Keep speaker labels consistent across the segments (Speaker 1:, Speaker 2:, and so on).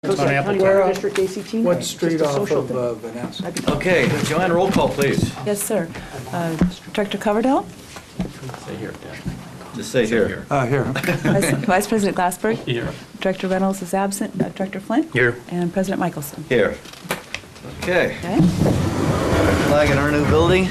Speaker 1: Coastside County Water District ACT.
Speaker 2: What
Speaker 1: It's
Speaker 2: street
Speaker 1: just a
Speaker 2: off
Speaker 1: social
Speaker 2: of
Speaker 1: thing.
Speaker 2: Vanessa?
Speaker 3: Okay, Joanne, roll call, please.
Speaker 4: Yes, sir. Director Coverdell?
Speaker 3: Just say here.
Speaker 2: Here.
Speaker 4: Vice President Glassberg?
Speaker 5: Here.
Speaker 4: Director Reynolds is absent. Director Flint?
Speaker 5: Here.
Speaker 4: And President Michelson.
Speaker 3: Here. Okay.
Speaker 4: Okay?
Speaker 3: Flag in our new building.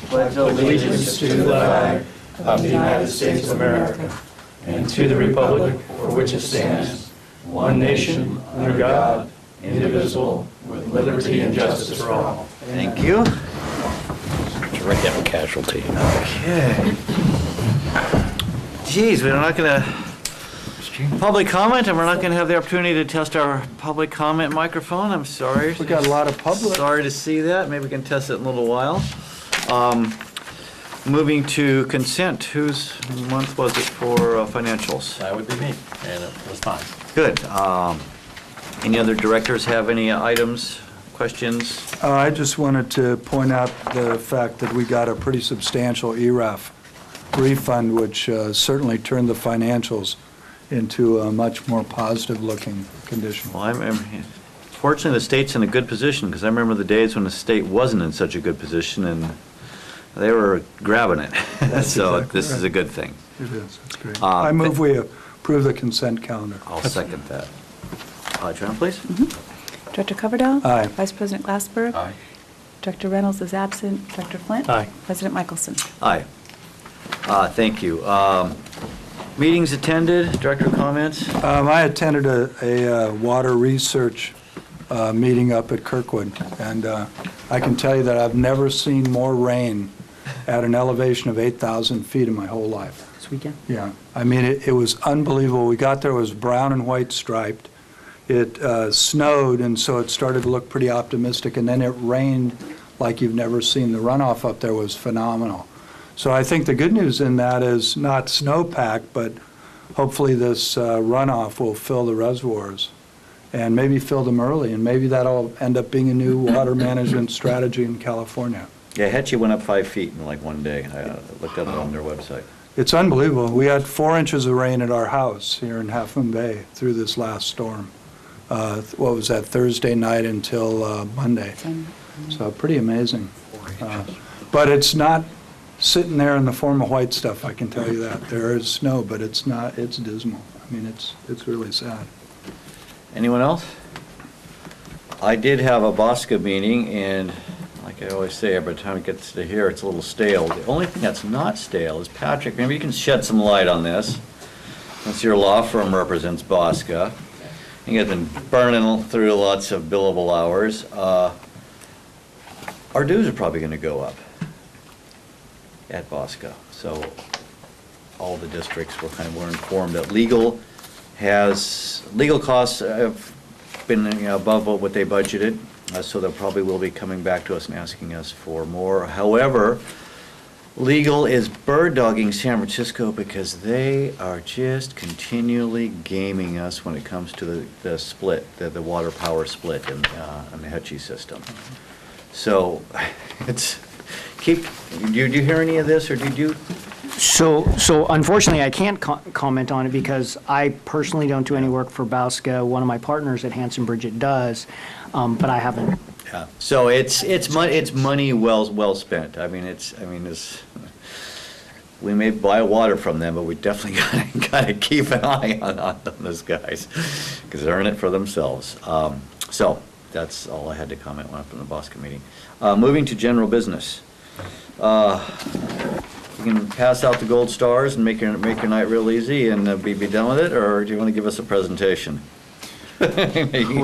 Speaker 3: Pledge
Speaker 5: Allegiance to the flag of the United States of America and to the republic for which it stands, one nation, under God, indivisible, with liberty and justice for all.
Speaker 3: Thank you.
Speaker 5: Right down casualty.
Speaker 3: Okay. Geez, we're not going to public comment, and we're not going to have the opportunity to test our public comment microphone. I'm sorry.
Speaker 2: We got a lot of public.
Speaker 3: Sorry to see that. Maybe we can test it in a little while. Moving to consent. Whose month was it for financials?
Speaker 5: That would be me, and it was fine.
Speaker 3: Good. Any other directors have any items, questions?
Speaker 2: I just wanted to point out the fact that we got a pretty substantial ERAF refund, which certainly turned the financials into a much more positive-looking condition.
Speaker 3: Well, fortunately, the state's in a good position, because I remember the days when the state wasn't in such a good position, and they were grabbing it. So
Speaker 2: exactly
Speaker 3: this is a good thing.
Speaker 2: It is, it's great. I move we approve the consent calendar.
Speaker 3: I'll second that. Joanne, please.
Speaker 4: Director Coverdell?
Speaker 2: Aye.
Speaker 4: Vice President Glassberg?
Speaker 5: Aye.
Speaker 4: Director Reynolds is absent. Director Flint?
Speaker 5: Aye.
Speaker 4: President Michelson.
Speaker 3: Aye. Thank you. Meetings attended, director comments?
Speaker 2: I attended a water research meeting up at Kirkwood, and I can tell you that I've never seen more rain at an elevation of 8,000 feet in my whole life.
Speaker 1: This weekend?
Speaker 2: Yeah, I mean, it was unbelievable. We got there, it was brown and white striped. It snowed, and so it started to look pretty optimistic, and then it rained like you've never seen. The runoff up there was phenomenal. So I think the good news in that is not snowpack, but hopefully this runoff will fill the reservoirs and maybe fill them early, and maybe that'll end up being a new water management strategy in California.
Speaker 3: Yeah, Hetchy went up 5 feet in like one day. I looked at it on their website.
Speaker 2: It's unbelievable. We had 4 inches of rain at our house here in Half Moon Bay through this last storm. What was that, Thursday night until Monday? So pretty amazing. But it's not sitting there in the form of white stuff, I can tell you that. There is snow, but it's not, it's dismal. I mean, it's really sad.
Speaker 3: Anyone else? I did have a BOSCA meeting, and like I always say, every time it gets to here, it's a little stale. The only thing that's not stale is Patrick. Maybe you can shed some light on this, since your law firm represents BOSCA. You guys have been burning through lots of billable hours. Our dues are probably going to go up at BOSCA. So all the districts were informed that legal costs have been above what they budgeted, so they probably will be coming back to us and asking us for more. However, legal is bird dogging San Francisco because they are just continually gaming us when it comes to the split, the water power split in the Hetchy system. So it's did you hear any of this, or did you?
Speaker 1: So unfortunately, I can't comment on it because I personally don't do any work for BOSCA. One of my partners at Hanson Bridget does, but I haven't.
Speaker 3: Yeah. So it's money well spent. We may buy water from them, but we definitely got to keep an eye on those guys because they're in it for themselves. So that's all I had to comment on from the BOSCA meeting. Moving to general business. You can pass out the gold stars and make your night real easy and be done with it, or do you want to give us a presentation?
Speaker 6: We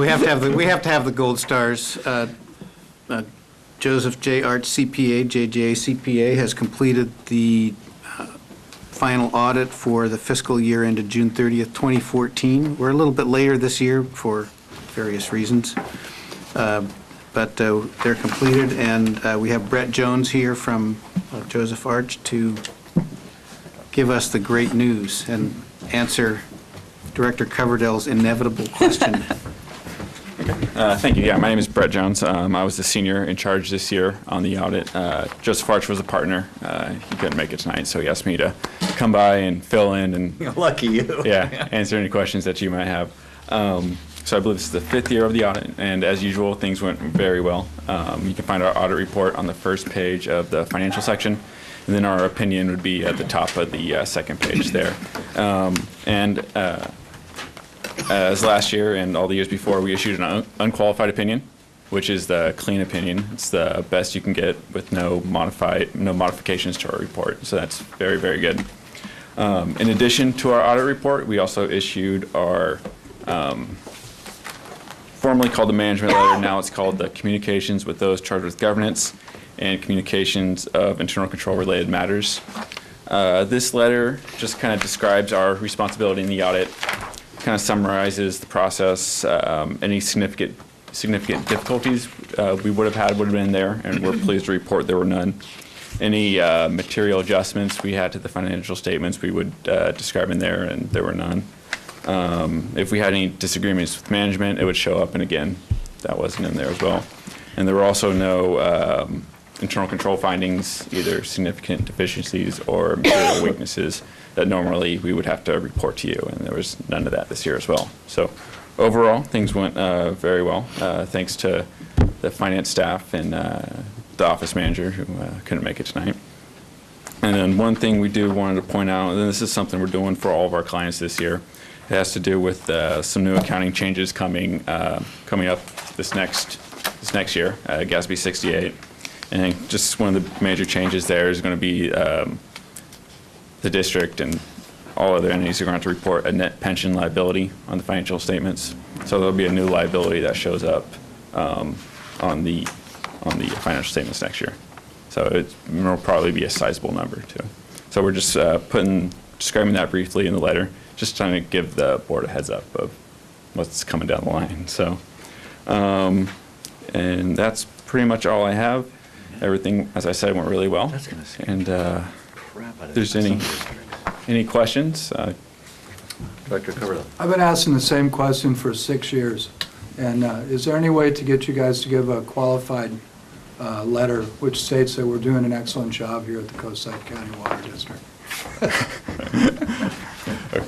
Speaker 6: have to have the gold stars. Joseph J. Arch CPA, JJ CPA, has completed the final audit for the fiscal year ended June 30th, 2014. We're a little bit later this year for various reasons, but they're completed, and we have Brett Jones here from Joseph Arch to give us the great news and answer Director Coverdell's inevitable question.
Speaker 7: Thank you. Yeah, my name is Brett Jones. I was the senior in charge this year on the audit. Joseph Arch was a partner. He couldn't make it tonight, so he asked me to come by and fill in and
Speaker 3: Lucky you.
Speaker 7: yeah, answer any questions that you might have. So I believe this is the 5th year of the audit, and as usual, things went very well. You can find our audit report on the first page of the financial section, and then our opinion would be at the top of the second page there. As last year and all the years before, we issued an unqualified opinion, which is the clean opinion. It's the best you can get with no modifications to our report. So that's very, very good. In addition to our audit report, we also issued our formerly called the management letter. Now it's called the communications with those charged with governance and communications of internal control related matters. This letter just kind of describes our responsibility in the audit, kind of summarizes the process, any significant difficulties we would have been there, and we're pleased to report there were none. Any material adjustments we had to the financial statements we would describe in there, and there were none. If we had any disagreements with management, it would show up, and again, that wasn't in there as well. And there were also no internal control findings, either significant deficiencies or material weaknesses that normally we would have to report to you, and there was none of that this year as well. So overall, things went very well, thanks to the finance staff and the office manager who couldn't make it tonight. And then one thing we wanted to point out, and this is something we're doing for all of our clients this year, it has to do with some new accounting changes coming up this next year, GASB 68. And just one of the major changes there is going to be the district and all other entities are going to have to report a net pension liability on the financial statements. So there'll be a new liability that shows up on the financial statements next year. So it will probably be a sizable number too. So we're just describing that briefly in the letter, just trying to give the board a heads up of what's coming down the line. So, and that's pretty much all I have. Everything, as I said, went really well.
Speaker 3: That's gonna scare
Speaker 7: And
Speaker 3: crap out of
Speaker 7: there's
Speaker 3: some districts.
Speaker 7: any questions?
Speaker 3: Dr. Coverdale.
Speaker 2: I've been asking the same question for 6 years. And is there any way to get you guys to give a qualified letter which states that we're doing an excellent job here at the Coastside County Water District?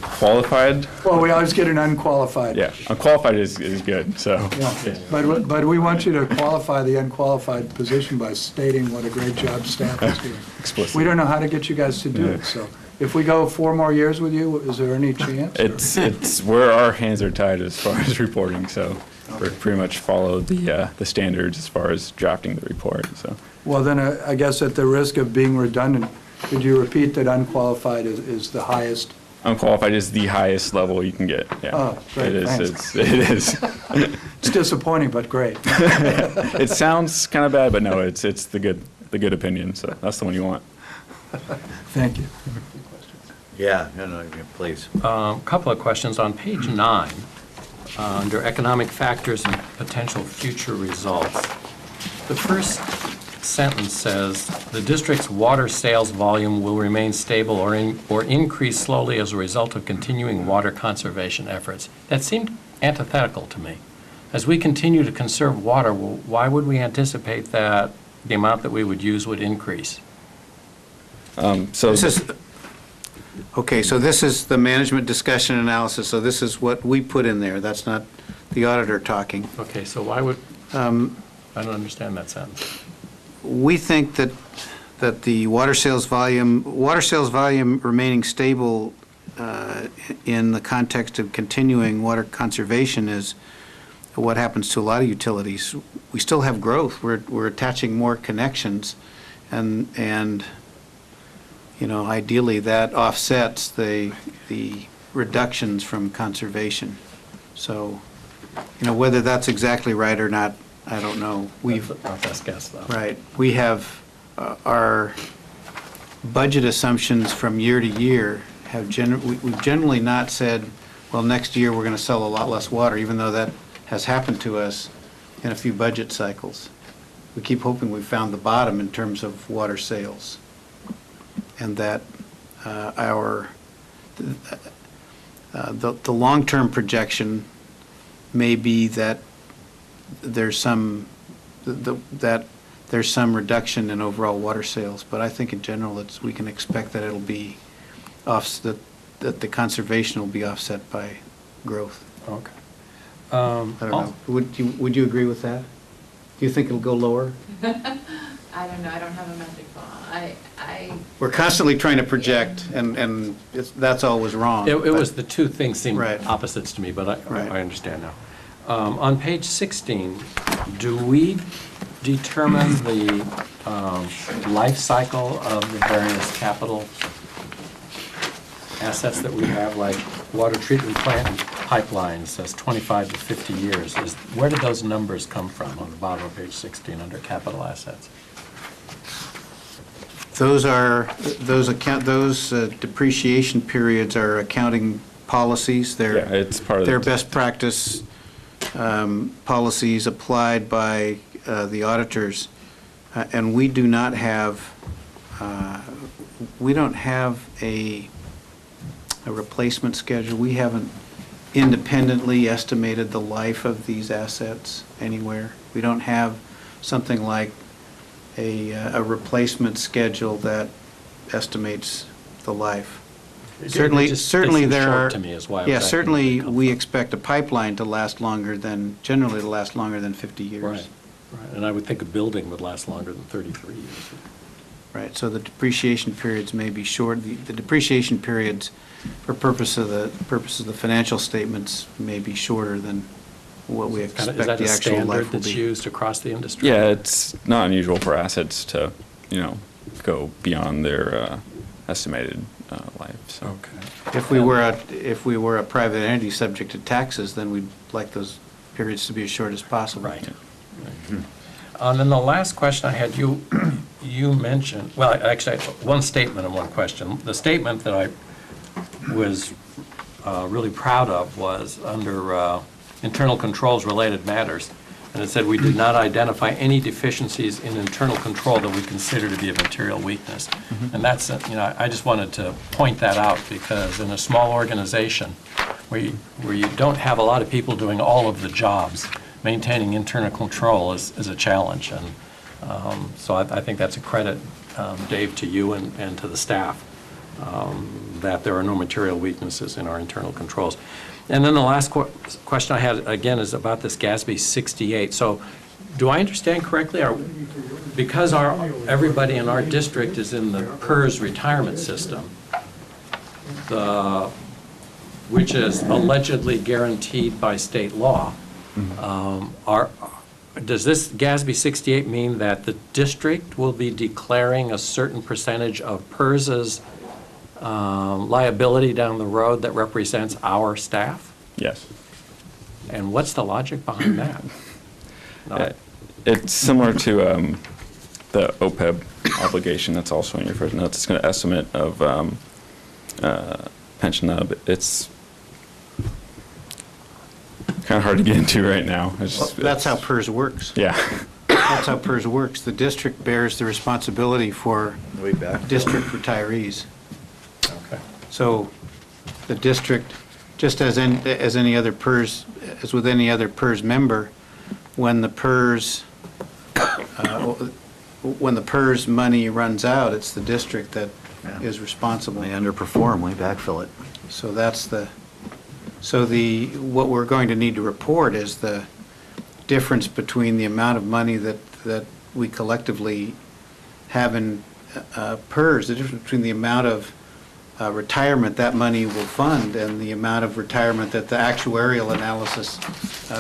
Speaker 7: Qualified?
Speaker 2: Well, we always get an unqualified.
Speaker 7: Yeah, unqualified is good, so.
Speaker 2: Yeah. But we want you to qualify the unqualified position by stating what a great job staff is doing.
Speaker 7: Explicit.
Speaker 2: We don't know how to get you guys to do it, so if we go 4 more years with you, is there any chance?
Speaker 7: It's where our hands are tied as far as reporting, so we pretty much follow the standards as far as drafting the report, so.
Speaker 2: Well, then I guess at the risk of being redundant, could you repeat that unqualified is the highest?
Speaker 7: Unqualified is the highest level you can get, yeah.
Speaker 2: Oh, great,
Speaker 7: It is,
Speaker 2: thanks.
Speaker 7: it is.
Speaker 2: It's disappointing, but great.
Speaker 7: It sounds kind of bad, but no, it's the good opinion, so that's the one you want.
Speaker 2: Thank you.
Speaker 3: Yeah, no, please.
Speaker 5: Couple of questions. On page 9, under economic factors and potential future results, the first sentence says, "The district's water sales volume will remain stable or increase slowly as a result of continuing water conservation efforts." That seemed antithetical to me. As we continue to conserve water, why would we anticipate that the amount that we would use would increase?
Speaker 7: So
Speaker 6: This is, okay, so this is the management discussion analysis, so this is what we put in there. That's not the auditor talking.
Speaker 5: Okay, so why would, I don't understand that sentence.
Speaker 6: We think that the water sales volume remaining stable in the context of continuing water conservation is what happens to a lot of utilities. We still have growth. We're attaching more connections, and you know, ideally that offsets the reductions from conservation. So, you know, whether that's exactly right or not, I don't know.
Speaker 5: That's our best guess, though.
Speaker 6: Right. We have our budget assumptions from year to year we've generally not said, well, next year we're going to sell a lot less water, even though that has happened to us in a few budget cycles. We keep hoping we've found the bottom in terms of water sales, and that the long-term projection may be that there's some reduction in overall water sales, but I think in general we can expect that it'll be that the conservation will be offset by growth.
Speaker 5: Okay.
Speaker 6: I don't know. Would you agree with that? Do you think it'll go lower?
Speaker 8: I don't know, I don't have a magic ball.
Speaker 6: We're constantly trying to project, and that's always wrong.
Speaker 5: It was,
Speaker 6: but-
Speaker 5: the two things seemed
Speaker 6: Right.
Speaker 5: opposites to me, but
Speaker 6: Right.
Speaker 5: I understand now. On page 16, do we determine the life cycle of the various capital assets that we have, like water treatment plant and pipelines, says 25 to 50 years? Where did those numbers come from on the bottom of page 16 under capital assets?
Speaker 6: Those depreciation periods are accounting policies.
Speaker 7: Yeah, it's part of
Speaker 6: They're
Speaker 7: the-
Speaker 6: best practice policies applied by the auditors. And we do not have, we don't have a replacement schedule. We haven't independently estimated the life of these assets anywhere. We don't have something like a replacement schedule that estimates the life. Certainly,
Speaker 5: It just
Speaker 6: certainly
Speaker 5: seems
Speaker 6: there
Speaker 5: short
Speaker 6: are.
Speaker 5: to me is why I was
Speaker 6: Yeah,
Speaker 5: asking
Speaker 6: certainly
Speaker 5: where they come
Speaker 6: we
Speaker 5: from.
Speaker 6: expect a pipeline to last longer than, generally to last longer than 50 years.
Speaker 5: Right, and I would think a building would last longer than 33 years.
Speaker 6: Right, so the depreciation periods may be short. The depreciation periods, for purpose of the financial statements, may be shorter than what we expect
Speaker 5: Is that
Speaker 6: the
Speaker 5: a
Speaker 6: actual life
Speaker 5: standard
Speaker 6: will
Speaker 5: that's
Speaker 6: be.
Speaker 5: used across the industry?
Speaker 7: Yeah, it's not unusual for assets to, go beyond their estimated life, so.
Speaker 5: Okay.
Speaker 6: If we were a private entity subject to taxes, then we'd like those periods to be as short as possible.
Speaker 5: Right. And then the last question I had, you mentioned, well, actually, one statement and one question. The statement that I was really proud of was under internal controls related matters. And it said, we did not identify any deficiencies in internal control that we consider to be a material weakness. And that's, I just wanted to point that out because in a small organization where you don't have a lot of people doing all of the jobs, maintaining internal control is a challenge. And so I think that's a credit, Dave, to you and to the staff, that there are no material weaknesses in our internal controls. And then the last question I had, again, is about this GASB 68. So do I understand correctly, because everybody in our district is in the PERS retirement system, which is allegedly guaranteed by state law, does this GASB 68 mean that the district will be declaring a certain percentage of PERS's liability down the road that represents our staff?
Speaker 7: Yes.
Speaker 5: And what's the logic behind that?
Speaker 7: It's similar to the OPEB obligation that's also in your first notes. It's going to estimate of pension nub. It's kind of hard to get into right now.
Speaker 6: That's how PERS works.
Speaker 7: Yeah.
Speaker 6: That's how PERS works. The district bears the responsibility for
Speaker 3: Way back.
Speaker 6: district retirees.
Speaker 5: Okay.
Speaker 6: So the district, just as any other PERS, as with any other PERS member, when the PERS money runs out, it's the district that
Speaker 3: Yeah.
Speaker 6: is responsible.
Speaker 3: They underperform, we backfill it.
Speaker 6: So what we're going to need to report is the difference between the amount of money that we collectively have in PERS, the difference between the amount of retirement that money will fund and the amount of retirement that the actuarial analysis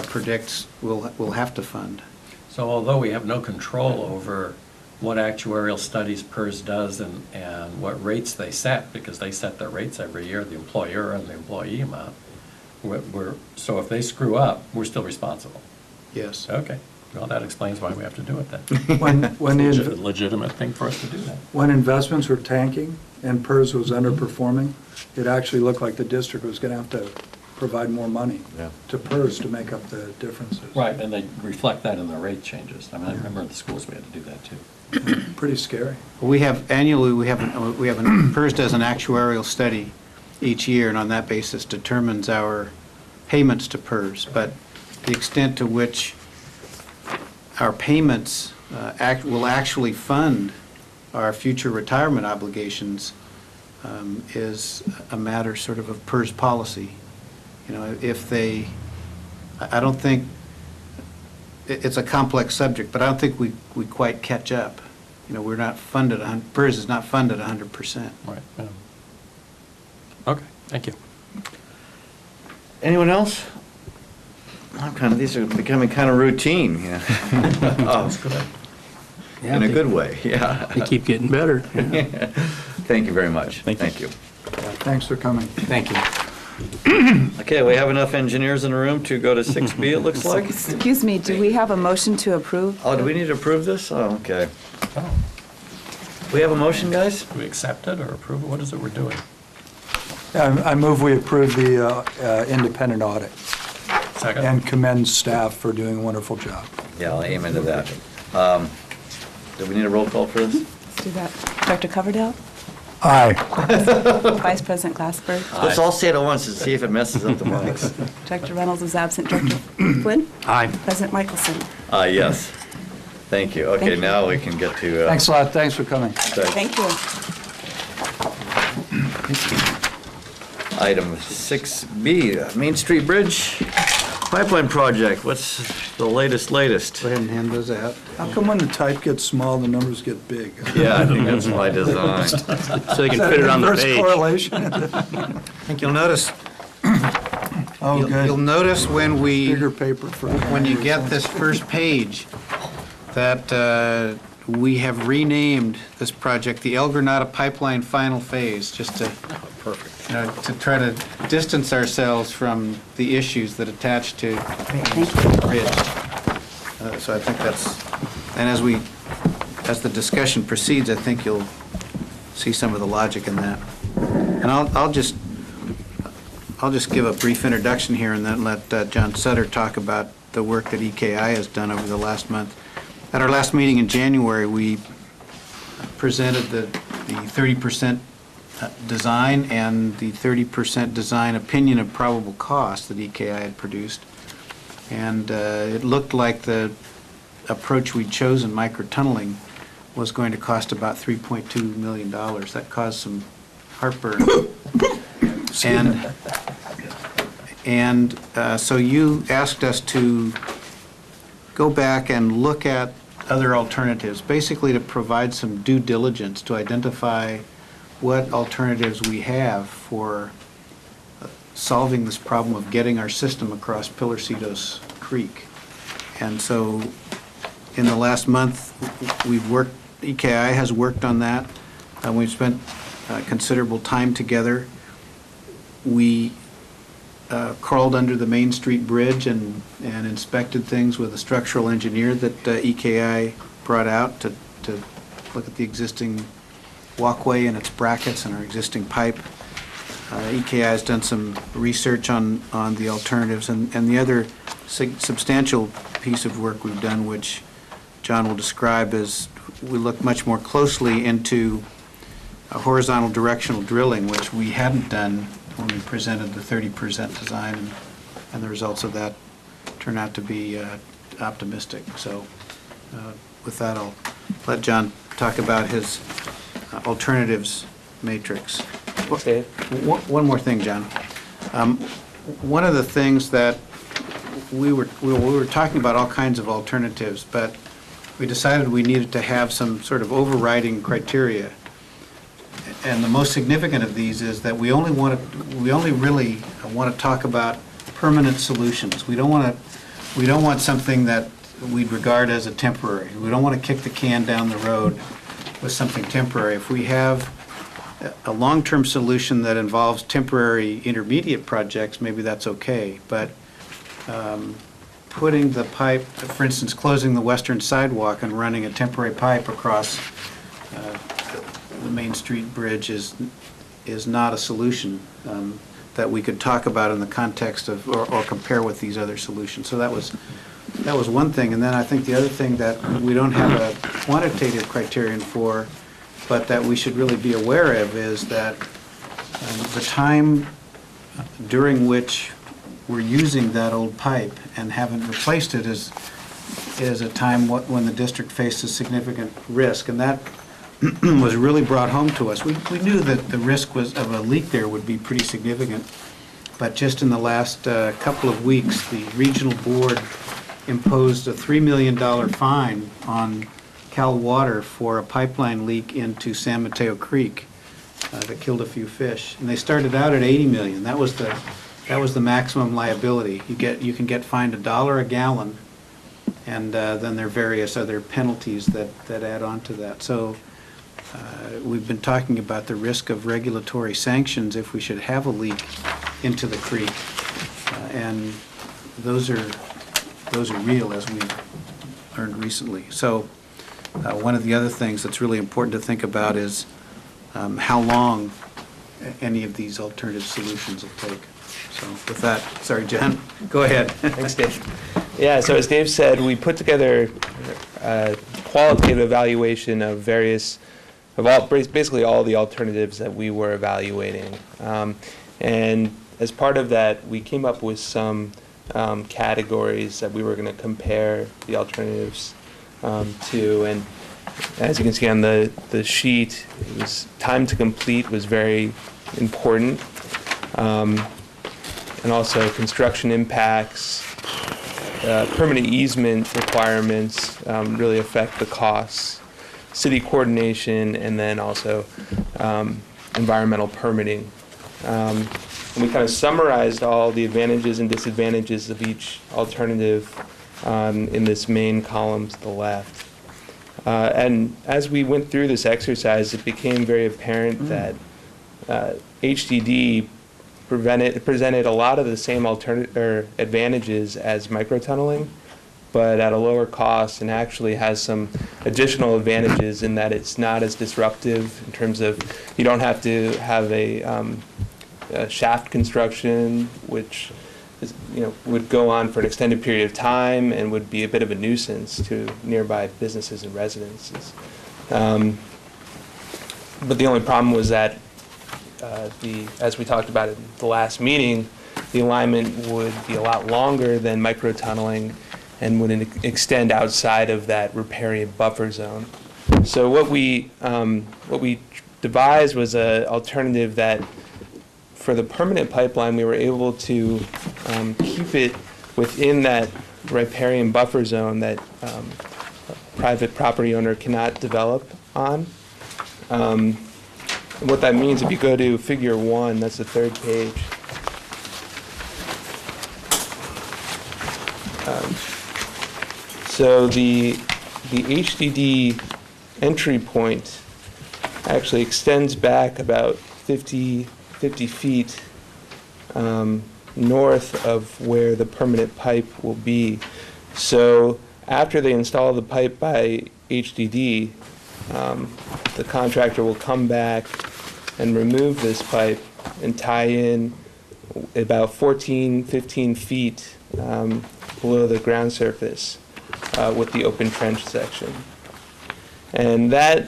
Speaker 6: predicts will have to fund.
Speaker 5: So although we have no control over what actuarial studies PERS does and what rates they set, because they set their rates every year, the employer and the employee amount, so if they screw up, we're still responsible.
Speaker 6: Yes.
Speaker 5: Okay. Well, that explains why we have to do it then.
Speaker 2: When
Speaker 5: It's
Speaker 2: the
Speaker 5: a legitimate thing for us to do that.
Speaker 2: When investments were tanking and PERS was underperforming, it actually looked like the district was going to have to provide more money
Speaker 3: Yeah.
Speaker 2: to PERS to make up the differences.
Speaker 5: Right, and they reflect that in the rate changes. I mean, I remember at the schools we had to do that too.
Speaker 2: Pretty scary.
Speaker 6: Annually, PERS does an actuarial study each year, and on that basis determines our payments to PERS. But the extent to which our payments will actually fund our future retirement obligations is a matter sort of PERS policy. You know, if they, I don't think, it's a complex subject, but I don't think we quite catch up. You know, we're not funded, PERS is not funded 100%.
Speaker 5: Right. Yeah. Okay, thank you.
Speaker 3: Anyone else? These are becoming kind of routine, yeah. Oh, in a good way, yeah.
Speaker 5: They keep getting better.
Speaker 3: Thank you very much.
Speaker 7: Thank you.
Speaker 2: Thanks for coming.
Speaker 6: Thank you.
Speaker 3: Okay, we have enough engineers in the room to go to 6B, it looks like.
Speaker 4: Excuse me, do we have a motion to approve?
Speaker 3: Oh, do we need to approve this? Oh, okay.
Speaker 5: Oh,
Speaker 3: We have a motion, guys?
Speaker 5: do we accept it or approve it? What is it we're doing?
Speaker 2: I move we approve the independent audit
Speaker 5: Second?
Speaker 2: and commend staff for doing a wonderful job.
Speaker 3: Yeah, I'll aim into that. Do we need a roll call for this?
Speaker 4: Let's do that. Dr. Coverdale?
Speaker 2: Aye.
Speaker 4: Vice President Glassberg?
Speaker 3: Let's all say it at once and see if it messes up the mics.
Speaker 4: Dr. Reynolds is absent. Dr. Flynn?
Speaker 5: Aye.
Speaker 4: President Michelson?
Speaker 3: Yes. Thank you. Okay,
Speaker 4: Thank you.
Speaker 3: now we can get to.
Speaker 2: Thanks a lot, thanks for coming.
Speaker 4: Thank you.
Speaker 3: Item 6B, Main Street Bridge Pipeline Project. What's the latest?
Speaker 6: Go ahead and hand those out.
Speaker 2: How come when the type gets small, the numbers get big?
Speaker 3: Yeah, I think that's my design.
Speaker 5: So they can fit it on the
Speaker 2: Inverse
Speaker 5: page.
Speaker 2: correlation?
Speaker 6: I think you'll notice,
Speaker 2: Oh,
Speaker 6: you'll
Speaker 2: good.
Speaker 6: notice when
Speaker 2: Bigger paper for.
Speaker 6: when you get this first page, that we have renamed this project the El Granada Pipeline Final Phase, just to, to try to distance ourselves from the issues that attach to the bridge. So I think that's, and as the discussion proceeds, I think you'll see some of the logic in that. And I'll just give a brief introduction here and then let John Sutter talk about the work that EKI has done over the last month. At our last meeting in January, we presented the 30% design and the 30% design opinion of probable cost that EKI had produced. And it looked like the approach we'd chosen, microtunneling, was going to cost about $3.2 million. That caused some heartburn. And so you asked us to go back and look at other alternatives, basically to provide some due diligence to identify what alternatives we have for solving this problem of getting our system across Pilarcitos Creek. And so in the last month, EKI has worked on that, and we've spent considerable time together. We crawled under the Main Street Bridge and inspected things with a structural engineer that EKI brought out to look at the existing walkway and its brackets and our existing pipe. EKI has done some research on the alternatives, and the other substantial piece of work we've done, which John will describe, is we look much more closely into horizontal directional drilling, which we hadn't done when we presented the 30% design, and the results of that turn out to be optimistic. So with that, I'll let John talk about his alternatives matrix.
Speaker 3: Okay.
Speaker 6: One more thing, John. One of the things that we were talking about all kinds of alternatives, but we decided we needed to have some sort of overriding criteria. And the most significant of these is that we only really want to talk about permanent solutions. We don't want something that we'd regard as a temporary. We don't want to kick the can down the road with something temporary. If we have a long-term solution that involves temporary intermediate projects, maybe that's okay. But putting the pipe, for instance, closing the western sidewalk and running a temporary pipe across the Main Street Bridge is not a solution that we could talk about in the context of or compare with these other solutions. So that was one thing. And then I think the other thing that we don't have a quantitative criterion for, but that we should really be aware of, is that the time during which we're using that old pipe and haven't replaced it is a time when the district faces significant risk. And that was really brought home to us. We knew that the risk of a leak there would be pretty significant, but just in the last couple of weeks, the regional board imposed a $3 million fine on Cal Water for a pipeline leak into San Mateo Creek that killed a few fish. And they started out at $80 million. That was the maximum liability. You can get fined $1 a gallon, and then there are various other penalties that add on to that. So we've been talking about the risk of regulatory sanctions if we should have a leak into the creek, and those are real, as we've learned recently. So one of the other things that's really important to think about is how long any of these alternative solutions will take. So with that, sorry, Jen, go ahead.
Speaker 9: Thanks, Dave. Yeah, so as Dave said, we put together a qualitative evaluation of basically all the alternatives that we were evaluating. And as part of that, we came up with some categories that we were going to compare the alternatives to. And as you can see on the sheet, it was time to complete was very important. And also construction impacts, permanent easement requirements really affect the costs, city coordination, and then also environmental permitting. And we kind of summarized all the advantages and disadvantages of each alternative in this main column to the left. And as we went through this exercise, it became very apparent that HDD presented a lot of the same advantages as microtunneling, but at a lower cost, and actually has some additional advantages in that it's not as disruptive in terms of you don't have to have a shaft construction, which is, would go on for an extended period of time and would be a bit of a nuisance to nearby businesses and residences. But the only problem was that as we talked about in the last meeting, the alignment would be a lot longer than microtunneling and would extend outside of that riparian buffer zone. So what we devised was an alternative that, for the permanent pipeline, we were able to keep it within that riparian buffer zone that a private property owner cannot develop on. And what that means, if you go to Figure 1, that's the third page. So the HDD entry point actually extends back about 50 feet north of where the permanent pipe will be. So after they install the pipe by HDD, the contractor will come back and remove this pipe and tie in about 15 feet below the ground surface with the open trench section. And that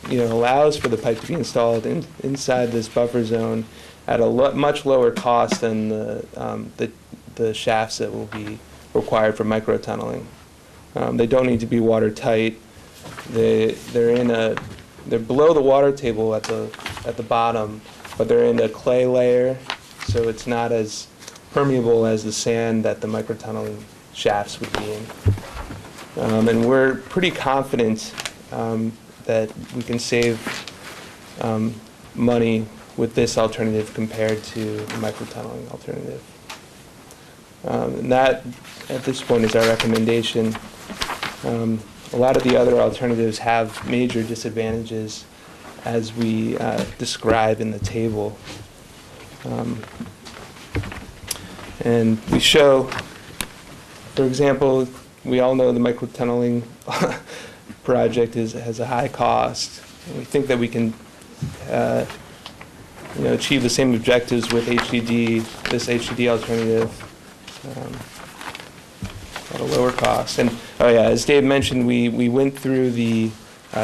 Speaker 9: allows for the pipe to be installed inside this buffer zone at a much lower cost than the shafts that will be required for microtunneling. They don't need to be watertight. They're below the water table at the bottom, but they're in a clay layer, so it's not as permeable as the sand that the microtunneling shafts would be in. And we're pretty confident that we can save money with this alternative compared to the microtunneling alternative. And that, at this point, is our recommendation. A lot of the other alternatives have major disadvantages, as we describe in the table. And we show, for example, we all know the microtunneling project has a high cost. And we think that we can achieve the same objectives with this HDD alternative at a lower cost. And as Dave mentioned, we went through the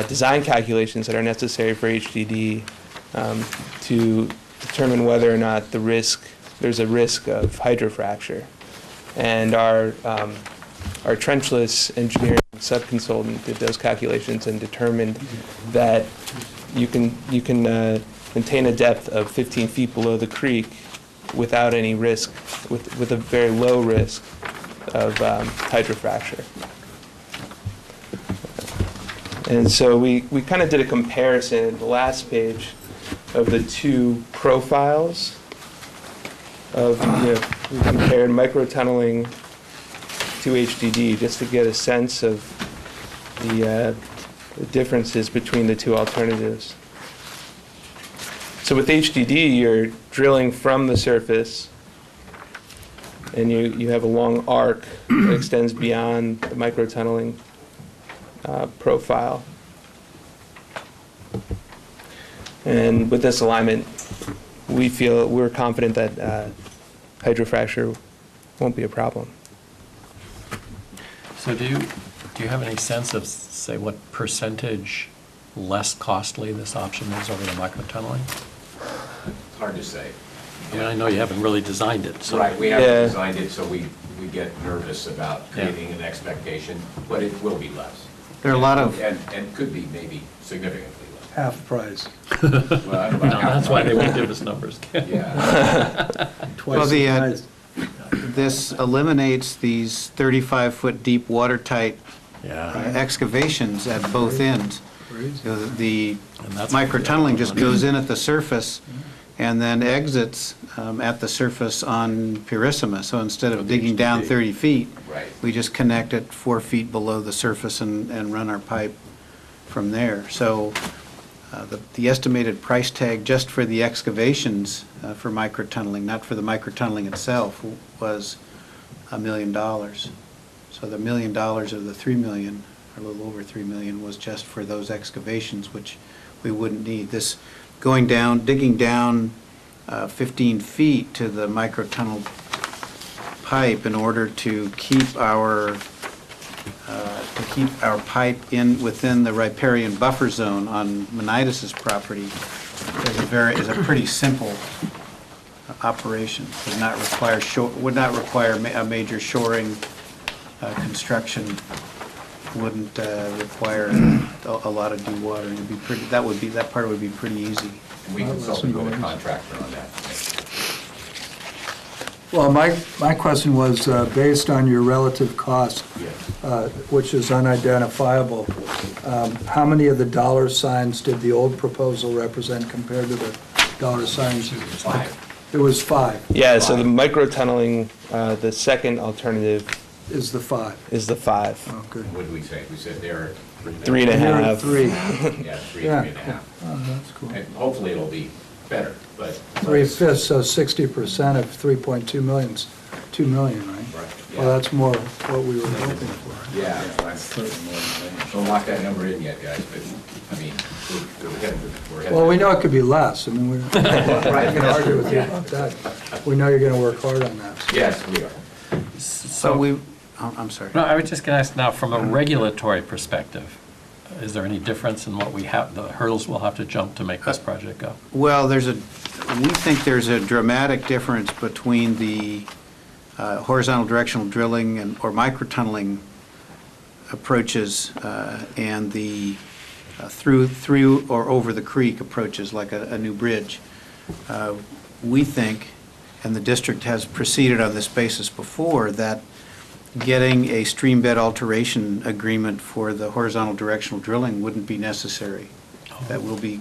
Speaker 9: design calculations that are necessary for HDD to determine whether or not there's a risk of hydrofracture. And our trenchless engineering subconsultant did those calculations and determined that you can maintain a depth of 15 feet below the creek without any risk, with a very low risk of hydrofracture. And so we kind of did a comparison in the last page of the two profiles of, we compared microtunneling to HDD just to get a sense of the differences between the two alternatives. So with HDD, you're drilling from the surface, and you have a long arc that extends beyond the microtunneling profile. And with this alignment, we're confident that hydrofracture won't be a problem.
Speaker 5: So do you have any sense of, say, what percentage less costly this option is over the microtunneling?
Speaker 10: Hard to say.
Speaker 5: I mean, I know you haven't really designed it, so.
Speaker 10: Right, we haven't
Speaker 9: Yeah.
Speaker 10: designed it, so we get nervous about creating an expectation, but it will be less.
Speaker 6: There are a lot of,
Speaker 10: And could be maybe significantly
Speaker 2: Half price.
Speaker 10: less. Well, I don't know
Speaker 5: No,
Speaker 10: about
Speaker 5: that's why they won't
Speaker 10: half.
Speaker 5: give us numbers.
Speaker 10: Yeah,
Speaker 2: Twice
Speaker 6: the,
Speaker 2: the price.
Speaker 6: this eliminates these 35-foot deep watertight
Speaker 5: Yeah.
Speaker 6: excavations at both ends. So the
Speaker 5: And that's-
Speaker 6: microtunneling just goes in at the surface and then exits at the surface on Purissima. So instead of digging down 30 feet,
Speaker 10: right.
Speaker 6: we just connect it 4 feet below the surface and run our pipe from there. So the estimated price tag just for the excavations for microtunneling, not for the microtunneling itself, was $1 million. So the $1 million of the $3 million, or a little over $3 million, was just for those excavations, which we wouldn't need. This going down, digging down 15 feet to the microtunnel pipe in order to keep our pipe within the riparian buffer zone on Menidas's property is a pretty simple operation. Would not require a major shoring construction. Wouldn't require a lot of dewatering. It'd be pretty. That part would be pretty easy.
Speaker 10: And we consulted with a contractor on that.
Speaker 2: Well, my question was, based on your relative cost,
Speaker 10: Yes.
Speaker 2: which is unidentifiable, how many of the dollar signs did the old proposal represent compared to the dollar signs?
Speaker 10: 5.
Speaker 2: It was 5,
Speaker 9: Yeah, so the microtunneling, the second alternative
Speaker 2: is the 5.
Speaker 9: is the 5.
Speaker 2: Oh, good.
Speaker 10: What did we say? We said they're.
Speaker 9: 3.5.
Speaker 2: You're at 3.
Speaker 10: Yeah, three
Speaker 2: Yeah.
Speaker 10: and a half.
Speaker 2: Oh, that's cool.
Speaker 10: And hopefully it'll be better, but.
Speaker 2: 3/5, so 60% of 3.2 million's 2 million, right?
Speaker 10: Right,
Speaker 2: Well,
Speaker 10: yeah.
Speaker 2: that's more what we were hoping for.
Speaker 10: Yeah, don't lock that number in yet, guys, but, I mean, we're headed.
Speaker 2: Well, we know it could be less. I mean, we're not
Speaker 10: Right.
Speaker 2: going to argue with you about that. We know you're going to work hard on that.
Speaker 10: Yes, we are.
Speaker 6: So I'm sorry.
Speaker 5: No, I was just going to ask now, from a regulatory perspective, is there any difference in what we have, the hurdles we'll have to jump to make this project go?
Speaker 6: Well, we think there's a dramatic difference between the horizontal directional drilling or microtunneling approaches and the through or over the creek approaches, like a new bridge. We think, and the district has proceeded on this basis before, that getting a stream bed alteration agreement for the horizontal directional drilling wouldn't be necessary. That will be,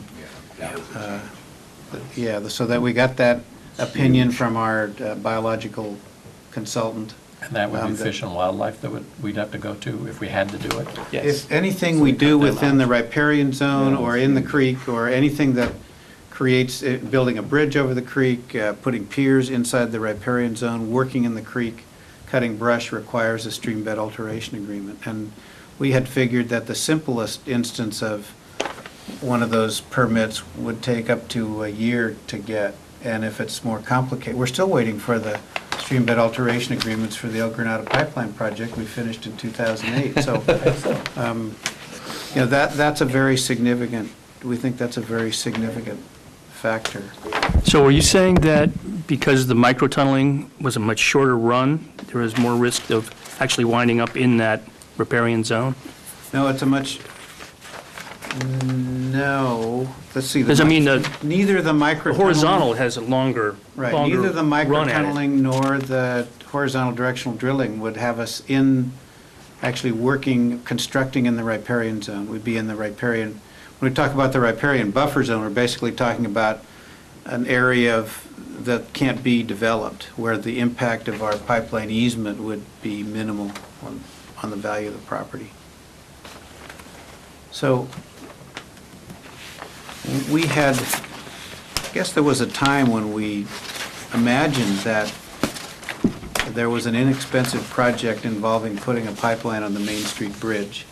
Speaker 10: Yeah, that was the change.
Speaker 6: yeah, so that we got that opinion from our biological consultant.
Speaker 5: And that would be
Speaker 6: Um,
Speaker 5: Fish and Wildlife that we'd have to go to if we had to do it?
Speaker 9: Yes.
Speaker 6: If anything we do within the riparian zone or in the creek, or anything that creates, building a bridge over the creek, putting piers inside the riparian zone, working in the creek, cutting brush, requires a stream bed alteration agreement. And we had figured that the simplest instance of one of those permits would take up to a year to get. And if it's more complicated, we're still waiting for the stream bed alteration agreements for the El Granada Pipeline project we finished in 2008. So, that's a very significant, we think that's a very significant factor.
Speaker 11: So are you saying that because the microtunneling was a much shorter run, there was more risk of actually winding up in that riparian zone?
Speaker 6: No, it's a much, no, let's see.
Speaker 11: Because, I mean, the
Speaker 6: Neither the micro.
Speaker 11: horizontal has a longer
Speaker 6: Right,
Speaker 11: longer
Speaker 6: neither the
Speaker 11: run at it.
Speaker 6: microtunneling nor the horizontal directional drilling would have us actually working, constructing in the riparian zone. We'd be in the riparian, when we talk about the riparian buffer zone, we're basically talking about an area that can't be developed, where the impact of our pipeline easement would be minimal on the value of the property. So I guess there was a time when we imagined that there was an inexpensive project involving putting a pipeline on the Main Street Bridge.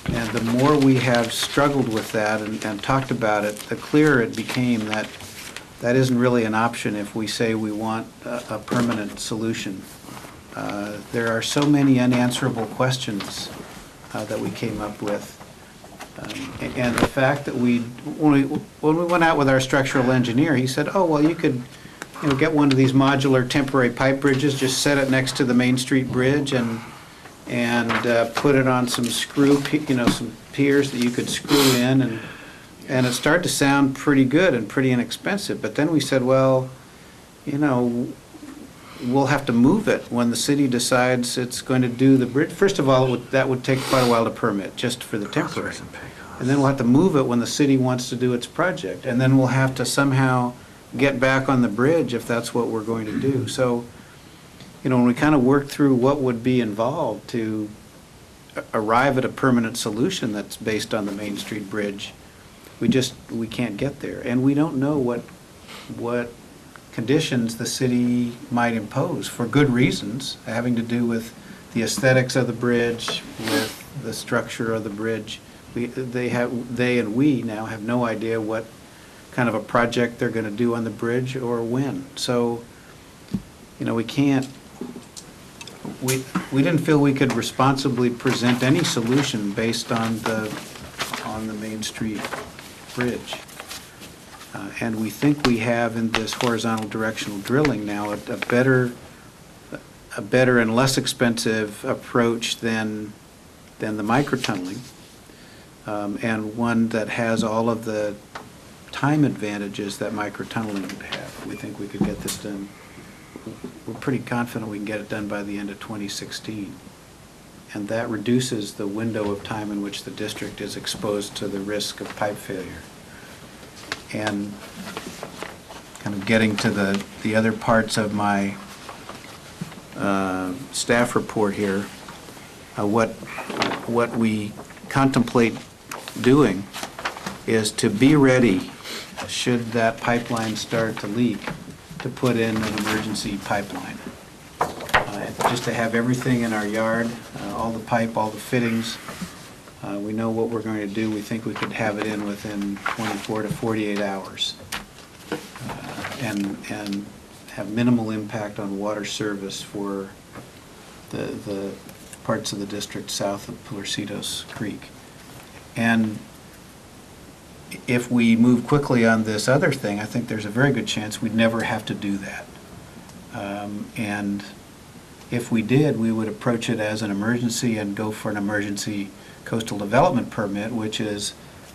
Speaker 6: And the more we have struggled with that and talked about it, the clearer it became that that isn't really an option if we say we want a permanent solution. There are so many unanswerable questions that we came up with. And the fact that when we went out with our structural engineer, he said, oh, well, you could get one of these modular temporary pipe bridges, just set it next to the Main Street Bridge and put it on some some piers that you could screw in, and it started to sound pretty good and pretty inexpensive. But then we said, well, we'll have to move it when the city decides it's going to do the bridge. First of all, that would take quite a while to permit, just for the temporary. And then we'll have to move it when the city wants to do its project. And then we'll have to somehow get back on the bridge if that's what we're going to do. So, when we kind of worked through what would be involved to arrive at a permanent solution that's based on the Main Street Bridge, we can't get there. And we don't know what conditions the city might impose, for good reasons, having to do with the aesthetics of the bridge, with the structure of the bridge. They and we now have no idea what kind of a project they're going to do on the bridge or when. So, we didn't feel we could responsibly present any solution based on the Main Street Bridge. And we think we have in this horizontal directional drilling now a better and less expensive approach than the microtunneling, and one that has all of the time advantages that microtunneling would have. We think we could get this done. We're pretty confident we can get it done by the end of 2016. And that reduces the window of time in which the district is exposed to the risk of pipe failure. And kind of getting to the other parts of my staff report here, what we contemplate doing is to be ready, should that pipeline start to leak, to put in an emergency pipeline. Just to have everything in our yard, all the pipe, all the fittings. We know what we're going to do. We think we could have it in within 24 to 48 hours. And have minimal impact on water service for the parts of the district south of Puercitos Creek. And if we move quickly on this other thing, I think there's a very good chance we'd never have to do that. And if we did, we would approach it as an emergency and go for an emergency coastal development permit, which is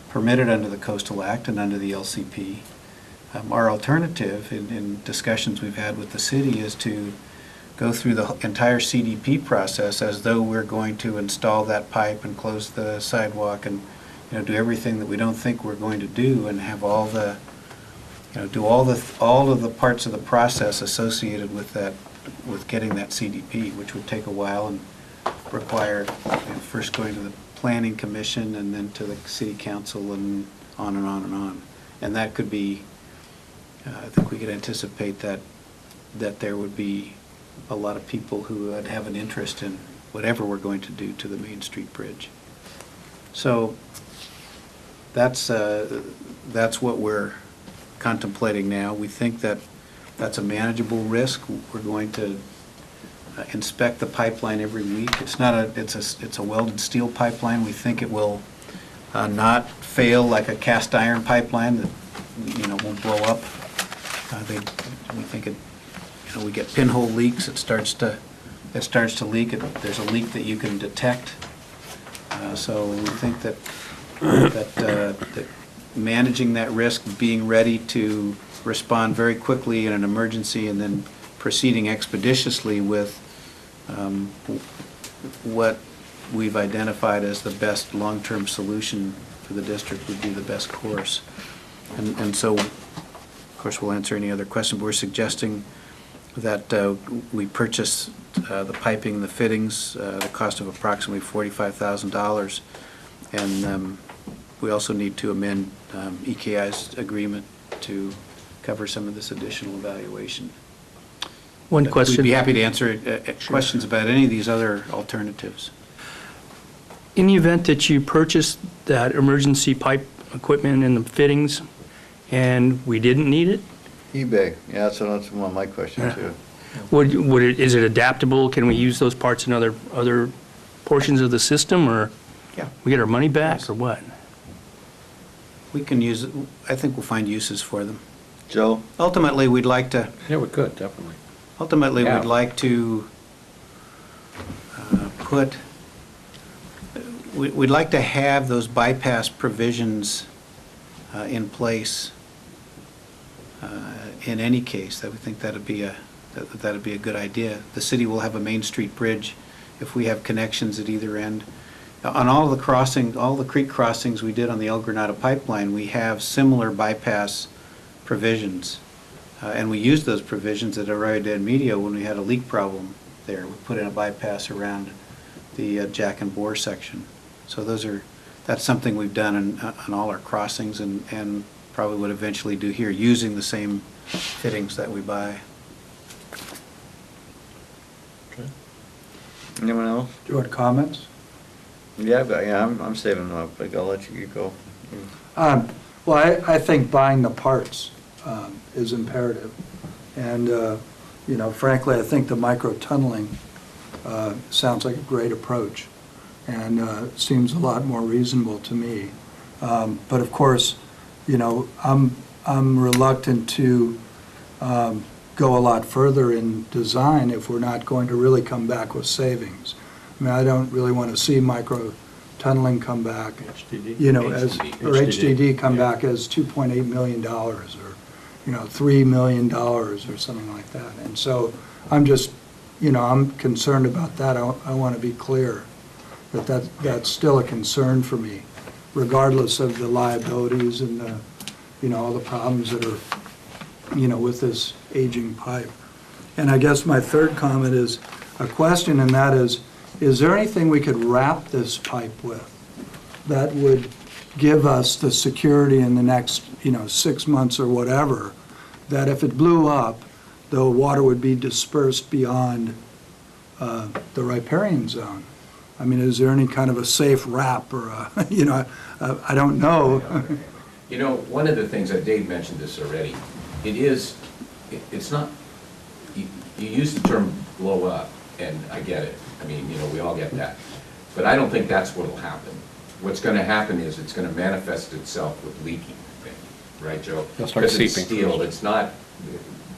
Speaker 6: permitted under the Coastal Act and under the LCP. Our alternative, in discussions we've had with the city, is to go through the entire CDP process as though we're going to install that pipe and close the sidewalk and do everything that we don't think we're going to do, and have all the do all of the parts of the process associated with that, with getting that CDP, which would take a while and require first going to the Planning Commission and then to the City Council and on and on and on. And that could be, I think we could anticipate that there would be a lot of people who would have an interest in whatever we're going to do to the Main Street Bridge. So that's what we're contemplating now. We think that that's a manageable risk. We're going to inspect the pipeline every week. It's a welded steel pipeline. We think it will not fail like a cast iron pipeline that won't blow up. We think we get pinhole leaks. It starts to leak. There's a leak that you can detect So we think that managing that risk, being ready to respond very quickly in an emergency, and then proceeding expeditiously with what we've identified as the best long-term solution for the district would be the best course. And so, of course, we'll answer any other questions, but we're suggesting that we purchase the piping and the fittings, the cost of approximately $45,000. And we also need to amend EKI's agreement to cover some of this additional evaluation.
Speaker 11: One
Speaker 6: But
Speaker 11: question.
Speaker 6: We'd be happy to answer questions about any of these other alternatives.
Speaker 11: In the event that you purchased that emergency pipe equipment and the fittings, and we didn't need it,
Speaker 3: eBay, yeah, so that's one of my questions too.
Speaker 11: is it adaptable? Can we use those parts in other portions of the system, or
Speaker 6: Yeah.
Speaker 11: we get our money back, or what?
Speaker 6: We can use it, I think we'll find uses for them.
Speaker 3: Joe?
Speaker 6: Ultimately, we'd like to,
Speaker 10: Yeah, we could, definitely.
Speaker 6: ultimately,
Speaker 10: Yeah.
Speaker 6: we'd like to we'd like to have those bypass provisions in place in any case. That we think that'd be a good idea. The city will have a Main Street bridge if we have connections at either end. On all the creek crossings we did on the El Granada pipeline, we have similar bypass provisions. And we used those provisions at Arroyo del Medio when we had a leak problem there. We put in a bypass around the Jack and Boer section. So that's something we've done on all our crossings, and probably would eventually do here, using the same fittings that we buy.
Speaker 3: Anyone else?
Speaker 2: Do you want comments?
Speaker 3: Yeah, but yeah, I'm saving them up, but I'll let you go.
Speaker 2: Well, I think buying the parts is imperative. And, frankly, I think the micro-tunneling sounds like a great approach, and seems a lot more reasonable to me. But of course, I'm reluctant to go a lot further in design if we're not going to really come back with savings. I mean, I don't really want to see micro-tunneling come back, or HDD come back as $2.8 million, or, $3 million, or something like that. And so I'm just, I'm concerned about that. I want to be clear that that's still a concern for me, regardless of the liabilities and all the problems that are, with this aging pipe. And I guess my third comment is a question, and that is there anything we could wrap this pipe with that would give us the security in the next, 6 months or whatever, that if it blew up, the water would be dispersed beyond the riparian zone? I mean, is there any kind of a safe wrap or I don't know.
Speaker 10: One of the things that Dave mentioned this already, it's not, you use the term blow up, and I get it. I mean, we all get that. But I don't think that's what'll happen. What's going to happen is it's going to manifest itself with leaking, I think. Right, Joe?
Speaker 5: It'll start
Speaker 10: Because it's
Speaker 5: seeping
Speaker 10: steel,
Speaker 5: first.
Speaker 10: it's not,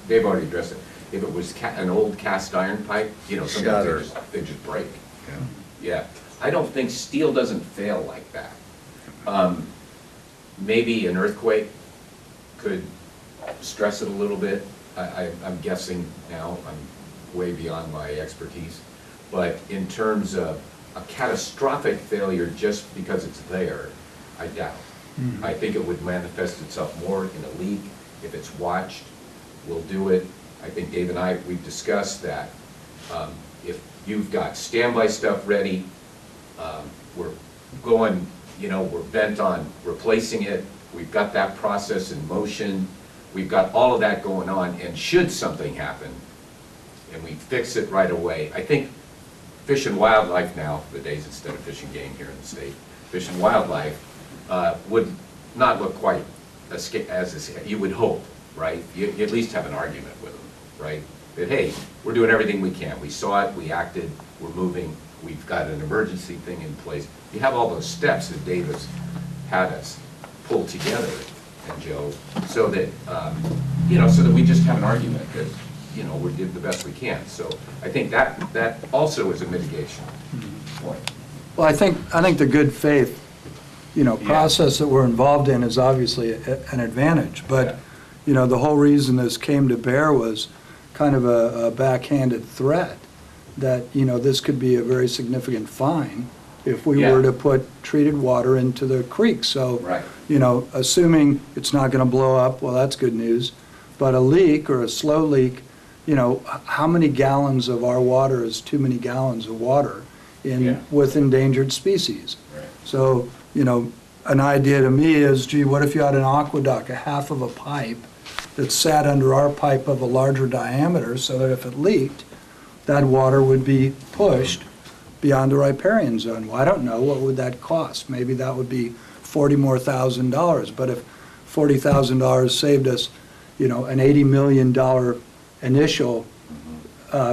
Speaker 10: they've already addressed it. If it was an old cast iron pipe, sometimes they just break. Yeah. I don't think, steel doesn't fail like that. Maybe an earthquake could stress it a little bit. I'm guessing now, I'm way beyond my expertise. But in terms of a catastrophic failure just because it's there, I doubt.
Speaker 2: Mm-hmm.
Speaker 10: I think it would manifest itself more in a leak. If it's watched, we'll do it. I think Dave and I, we've discussed that. If you've got standby stuff ready, we're going, we're bent on replacing it. We've got that process in motion. We've got all of that going on, and should something happen, and we fix it right away, I think Fish and Wildlife now, for the days instead of Fish and Game here in the state, Fish and Wildlife would not look quite as you would hope, right? You at least have an argument with them, right? That, hey, we're doing everything we can. We saw it, we acted, we're moving, we've got an emergency thing in place. You have all those steps that Dave has had us pull together, and Joe, so that, so that we just have an argument that, we did the best we can. So I think that also is a mitigation point.
Speaker 2: Well, I think the good faith, process that we're involved in is obviously an advantage. But, the whole reason this came to bear was kind of a backhanded threat that, this could be a very significant fine if we were to put treated water into the creek. So,
Speaker 10: Right.
Speaker 2: Assuming it's not going to blow up, well, that's good news. But a leak or a slow leak, how many gallons of our water is too many gallons of water with endangered species?
Speaker 10: Right.
Speaker 2: So, an idea to me is, gee, what if you had an aqueduct, a half of a pipe that sat under our pipe of a larger diameter so that if it leaked, that water would be pushed beyond the riparian zone? Well, I don't know, what would that cost? Maybe that would be $40,000 more. But if $40,000 saved us, an $80 million initial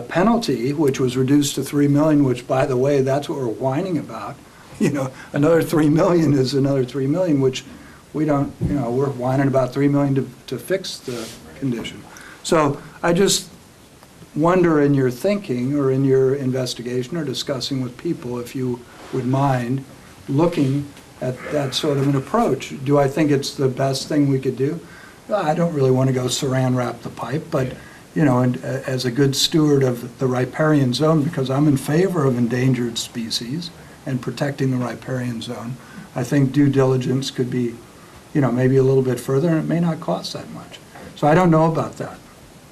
Speaker 2: penalty, which was reduced to $3 million, which, by the way, that's what we're whining about. Another $3 million is another $3 million, which we don't, we're whining about $3 million to fix the condition. So I just wonder, in your thinking or in your investigation or discussing with people, if you would mind looking at that sort of an approach. Do I think it's the best thing we could do? I don't really want to go saran wrap the pipe, but, and as a good steward of the riparian zone, because I'm in favor of endangered species and protecting the riparian zone, I think due diligence could be, maybe a little bit further, and it may not cost that much. So I don't know about that,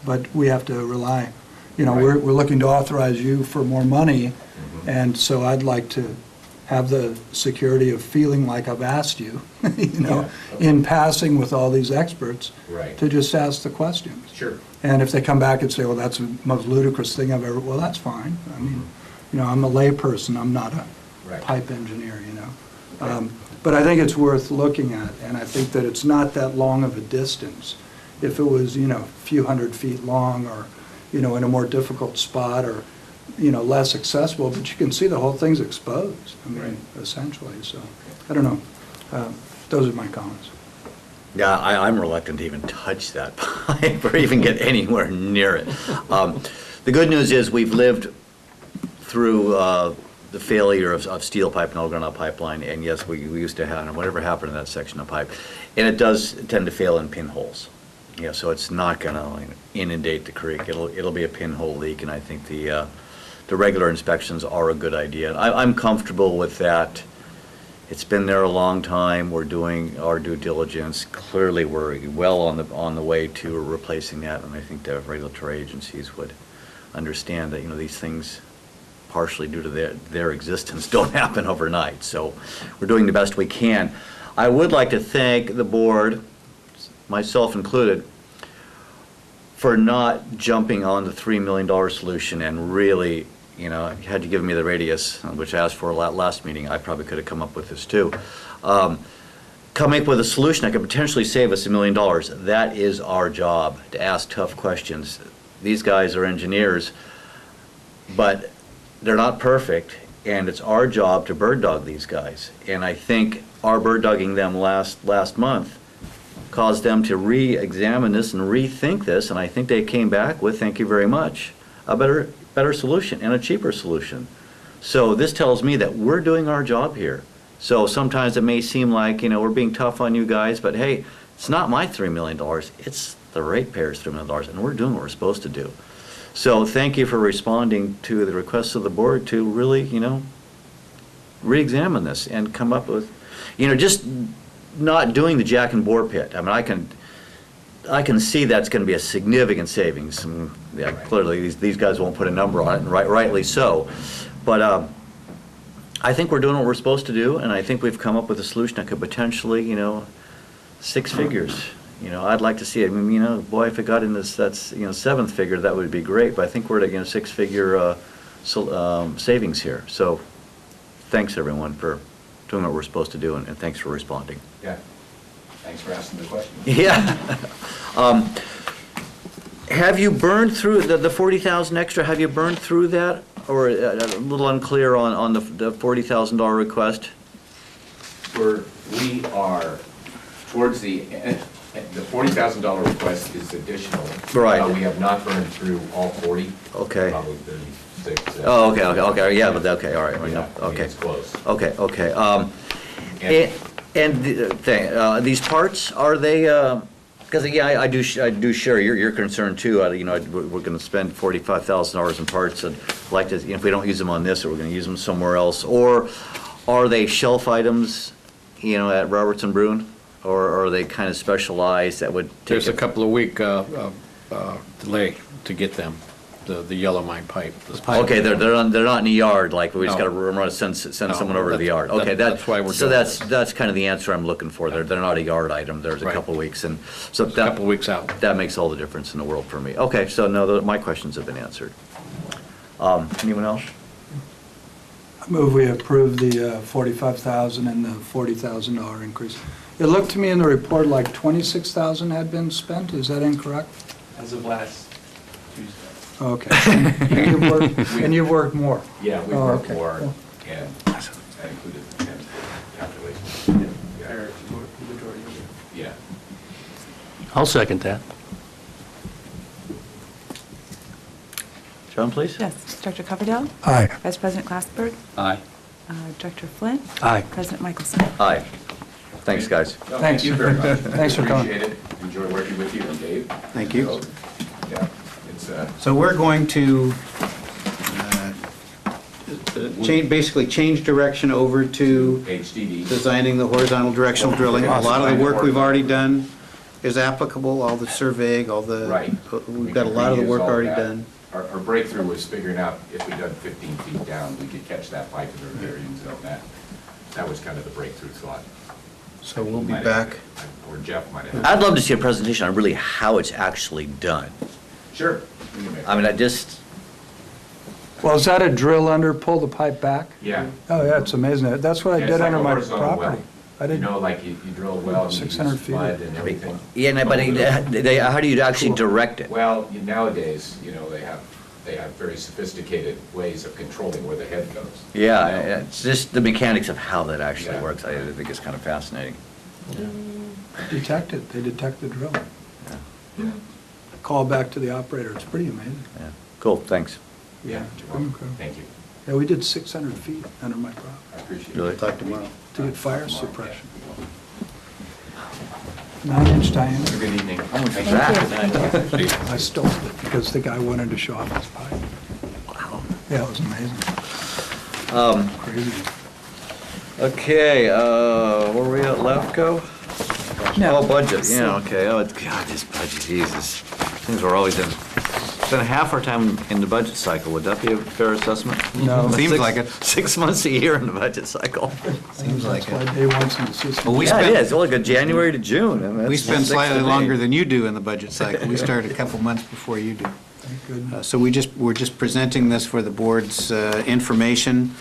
Speaker 2: but we have to rely, we're looking to authorize you for more money, and so I'd like to have the security of feeling like I've asked you, in passing with all these experts, to just ask the questions.
Speaker 10: Sure.
Speaker 2: And if they come back and say, well, that's the most ludicrous thing I've ever, well, that's fine. I mean, I'm a layperson, I'm not a pipe engineer, But I think it's worth looking at, and I think that it's not that long of a distance. If it was, a few hundred feet long, or, in a more difficult spot, or, less accessible, but you can see the whole thing's exposed, essentially. So, I don't know. Those are my comments.
Speaker 3: Yeah, I'm reluctant to even touch that pipe or even get anywhere near it. The good news is we've lived through the failure of steel pipe and Elgin pipeline, and yes, we used to have, whatever happened in that section of pipe, and it does tend to fail in pinholes. Yeah, so it's not going to inundate the creek. It'll be a pinhole leak, and I think the regular inspections are a good idea. I'm comfortable with that. It's been there a long time. We're doing our due diligence. Clearly, we're well on the way to replacing that, and I think the regulatory agencies would understand that these things, partially due to their existence, don't happen overnight. So we're doing the best we can. I would like to thank the board, myself included, for not jumping on the $3 million solution and really, had you given me the radius, which I asked for last meeting, I probably could have come up with this too. Coming up with a solution that could potentially save us $1 million. That is our job, to ask tough questions. These guys are engineers, but they're not perfect, and it's our job to bird dog these guys. And I think our bird dogging them last month caused them to re-examine this and rethink this, and I think they came back with, thank you very much, a better solution and a cheaper solution. So this tells me that we're doing our job here. So sometimes it may seem like, we're being tough on you guys, but hey, it's not my $3 million, it's the ratepayers' $3 million, and we're doing what we're supposed to do. So thank you for responding to the requests of the board to really, re-examine this and come up with, just not doing the jack and bore pit. I mean, I can see that's going to be a significant savings. And, clearly, these guys won't put a number on it, and rightly so. But I think we're doing what we're supposed to do, and I think we've come up with a solution that could potentially, 6 figures. I'd like to see it. I mean, boy, if it got in that's 7th figure, that would be great. But I think we're at a 6-figure savings here. So, thanks everyone for doing what we're supposed to do, and thanks for responding.
Speaker 10: Yeah. Thanks for asking the question.
Speaker 3: Yeah. Have you burned through the 40,000 extra? Have you burned through that, or a little unclear on the $40,000 request?
Speaker 10: We are towards the end. The $40,000 request is additional.
Speaker 3: Right.
Speaker 10: We have not burned through all 40.
Speaker 3: Okay.
Speaker 10: Probably 6.
Speaker 3: Oh, okay, yeah, but, okay, all right,
Speaker 10: Yeah, I mean,
Speaker 3: okay.
Speaker 10: it's close.
Speaker 3: Okay.
Speaker 10: And-
Speaker 3: And the thing, these parts, are they, because, yeah, I do share your concern too. We're going to spend $45,000 in parts, and like to, if we don't use them on this, we're going to use them somewhere else. Or are they shelf items, at Robertson Bruin? Or are they kind of specialized that would take
Speaker 12: There's a
Speaker 3: it?
Speaker 12: couple of week delay to get them, the yellow line pipe.
Speaker 3: Okay, they're not in the yard, like we just
Speaker 12: No.
Speaker 3: got to send someone
Speaker 12: No,
Speaker 3: over to the yard. Okay,
Speaker 12: that's why we're
Speaker 3: so
Speaker 12: doing
Speaker 3: that's kind of the answer I'm looking for. They're not a yard item. There's a
Speaker 12: Right.
Speaker 3: couple of weeks, and so
Speaker 12: A couple of weeks out.
Speaker 3: that makes all the difference in the world for me. Okay, so no, my questions have been answered. Anyone else?
Speaker 2: I move we approve the 45,000 and the $40,000 increase. It looked to me in the report like 26,000 had been spent. Is that incorrect?
Speaker 9: As of last Tuesday.
Speaker 2: Okay. And you've worked more?
Speaker 10: Yeah, we
Speaker 2: Oh,
Speaker 10: worked
Speaker 2: okay.
Speaker 10: more, and that included the calculations. Yeah.
Speaker 11: I'll second that.
Speaker 3: John, please?
Speaker 4: Yes. Director Coverdale?
Speaker 2: Aye.
Speaker 4: Vice President Glassberg?
Speaker 12: Aye.
Speaker 4: Director Flynn?
Speaker 11: Aye.
Speaker 4: President Michelson?
Speaker 3: Aye. Thanks, guys.
Speaker 10: No,
Speaker 2: Thanks.
Speaker 10: Thank you very much.
Speaker 2: Thanks for coming.
Speaker 10: Appreciate it. Enjoy working with you and Dave.
Speaker 6: Thank you.
Speaker 10: So, yeah, it's,
Speaker 6: So we're going to basically change direction over to
Speaker 10: HDD.
Speaker 6: designing the horizontal directional drilling. A lot of the work we've already done is applicable, all the surveying, all the,
Speaker 10: Right.
Speaker 6: we've got a lot of the work already done.
Speaker 10: Our breakthrough was figuring out if we dug 15 feet down, we could catch that pipe in the area and zone that. That was kind of the breakthrough thought.
Speaker 6: So we'll be
Speaker 10: Might have-
Speaker 6: back.
Speaker 10: Or Jeff might have.
Speaker 3: I'd love to see a presentation on really how it's actually done.
Speaker 10: Sure. We can make
Speaker 3: I mean,
Speaker 10: that.
Speaker 2: Well, is that a drill under, pull the pipe back?
Speaker 10: Yeah.
Speaker 2: Oh, yeah, it's amazing. That's what I
Speaker 10: Yeah, it's
Speaker 2: did
Speaker 10: like
Speaker 2: under
Speaker 10: a
Speaker 2: my
Speaker 10: horizontal well.
Speaker 2: property. I
Speaker 10: You
Speaker 2: didn't,
Speaker 10: know, like you drill a well and you use
Speaker 2: 600 feet.
Speaker 10: mud and everything.
Speaker 3: Yeah, but how do you actually direct it?
Speaker 10: Well, nowadays, they have very sophisticated ways of controlling where the head goes.
Speaker 3: Yeah, it's just the mechanics of how that actually
Speaker 10: Yeah.
Speaker 3: works. I think it's kind of fascinating.
Speaker 2: detect it. They detect the drill.
Speaker 10: Yeah.
Speaker 2: Call back to the operator. It's pretty amazing.
Speaker 3: Yeah. Cool, thanks.
Speaker 10: Yeah, you're welcome. Thank you.
Speaker 2: Yeah, we did 600 feet under my property
Speaker 10: I appreciate it.
Speaker 3: Really?
Speaker 6: Talk tomorrow.
Speaker 2: to get fire suppression. 9-inch diameter.
Speaker 10: Good evening.
Speaker 3: Exactly.
Speaker 2: I stole it because the guy wanted to show off his pipe.
Speaker 3: Wow.
Speaker 2: Yeah, it was amazing. Crazy.
Speaker 3: Okay, where were we at, LEFCO?
Speaker 4: No.
Speaker 3: Oh, budget,
Speaker 4: So-
Speaker 3: yeah, okay. Oh, God, this budget, Jesus. Things we're always in. Spend half our time in the budget cycle. Would that be a fair assessment?
Speaker 2: No.
Speaker 6: Seems
Speaker 3: Six-
Speaker 6: like it.
Speaker 3: 6 months a year in the budget cycle.
Speaker 6: Seems like
Speaker 2: That's why
Speaker 6: it.
Speaker 2: Dave wants an assistant.
Speaker 6: Well, we
Speaker 3: Yeah, it
Speaker 6: spent-
Speaker 3: is. Well, like a January to June. I mean,
Speaker 6: We
Speaker 3: that's
Speaker 6: spend
Speaker 3: 6 to
Speaker 6: slightly
Speaker 3: May.
Speaker 6: longer than you do in the budget cycle. We start a couple months before you do.
Speaker 2: Thank goodness.
Speaker 6: So we're just presenting this for the board's information.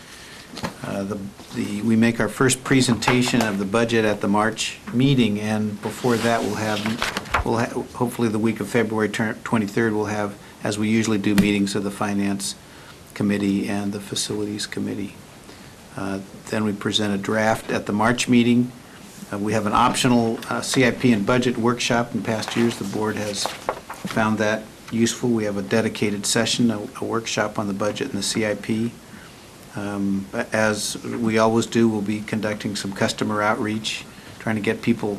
Speaker 6: We make our first presentation of the budget at the March meeting, and before that, hopefully the week of February 23rd, we'll have, as we usually do, meetings of the Finance Committee and the Facilities Committee. Then we present a draft at the March meeting. We have an optional CIP and budget workshop. In past years, the board has found that useful. We have a dedicated session, a workshop on the budget and the CIP. As we always do, we'll be conducting some customer outreach, trying to get people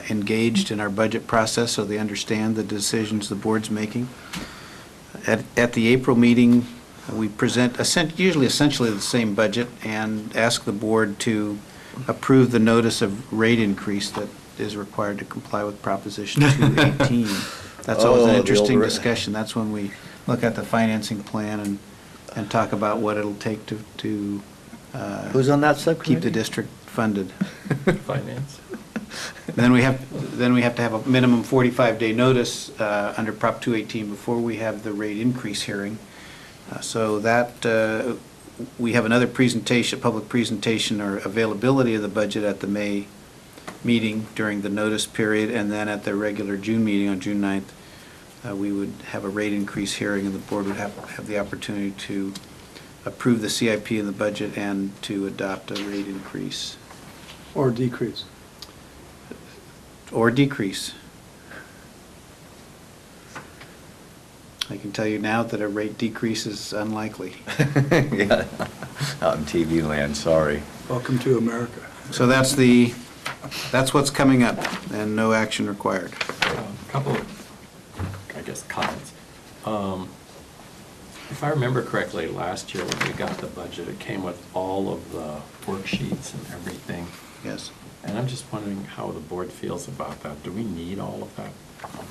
Speaker 6: engaged in our budget process so they understand the decisions the board's making. At the April meeting, we present usually essentially the same budget and ask the board to approve the notice of rate increase that is required to comply with Proposition 218. That's always
Speaker 3: Oh,
Speaker 6: an
Speaker 3: the
Speaker 6: interesting
Speaker 3: old-
Speaker 6: discussion. That's when we look at the financing plan and talk about what it'll take to
Speaker 3: Who's on that
Speaker 6: keep
Speaker 3: subcommittee?
Speaker 6: the district funded.
Speaker 12: Finance.
Speaker 6: Then we have to have a minimum 45-day notice under Prop 218 before we have the rate increase hearing. So that, we have another presentation, public presentation or availability of the budget at the May meeting during the notice period, and then at the regular June meeting on June 9th, we would have a rate increase hearing, and the board would have the opportunity to approve the CIP and the budget and to adopt a rate increase.
Speaker 2: Or decrease.
Speaker 6: Or decrease. I can tell you now that a rate decrease is unlikely.
Speaker 3: Yeah, out in TV land, sorry.
Speaker 2: Welcome to America.
Speaker 6: So that's what's coming up, and no action required.
Speaker 12: Couple of, I guess, comments. If I remember correctly, last year when we got the budget, it came with all of the worksheets and everything.
Speaker 6: Yes.
Speaker 12: And I'm just wondering how the board feels about that. Do we need all of that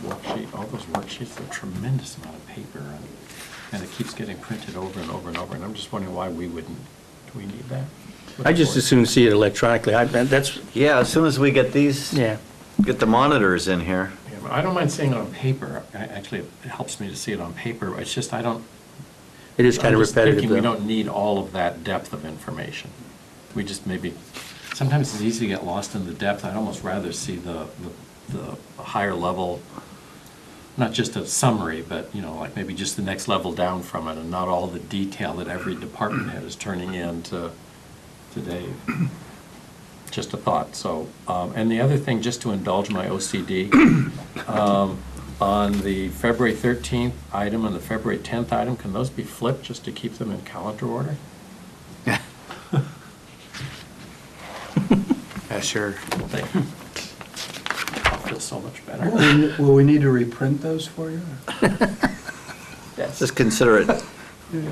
Speaker 12: worksheet, all those worksheets? They're a tremendous amount of paper, and it keeps getting printed over and over and over, and I'm just wondering why we wouldn't. Do we need that?
Speaker 11: I just as soon see it electronically. That's,
Speaker 3: Yeah, as soon as we get these,
Speaker 11: yeah.
Speaker 3: get the monitors in here.
Speaker 12: Yeah, but I don't mind seeing it on paper. Actually, it helps me to see it on paper. It's just,
Speaker 11: It is kind of
Speaker 12: I'm just
Speaker 11: repetitive,
Speaker 12: thinking we
Speaker 11: though.
Speaker 12: don't need all of that depth of information. We just maybe, sometimes it's easy to get lost in the depth. I'd almost rather see the higher level, not just a summary, but, like maybe just the next level down from it, and not all the detail that every department head is turning in to Dave. Just a thought, so, and the other thing, just to indulge my OCD, on the February 13th item and the February 10th item, can those be flipped just to keep them in calendar order?
Speaker 6: Yeah, sure.
Speaker 12: Thank you. I'll feel so much better.
Speaker 2: Will we need to reprint those for you?
Speaker 12: Yes.
Speaker 3: Just consider it.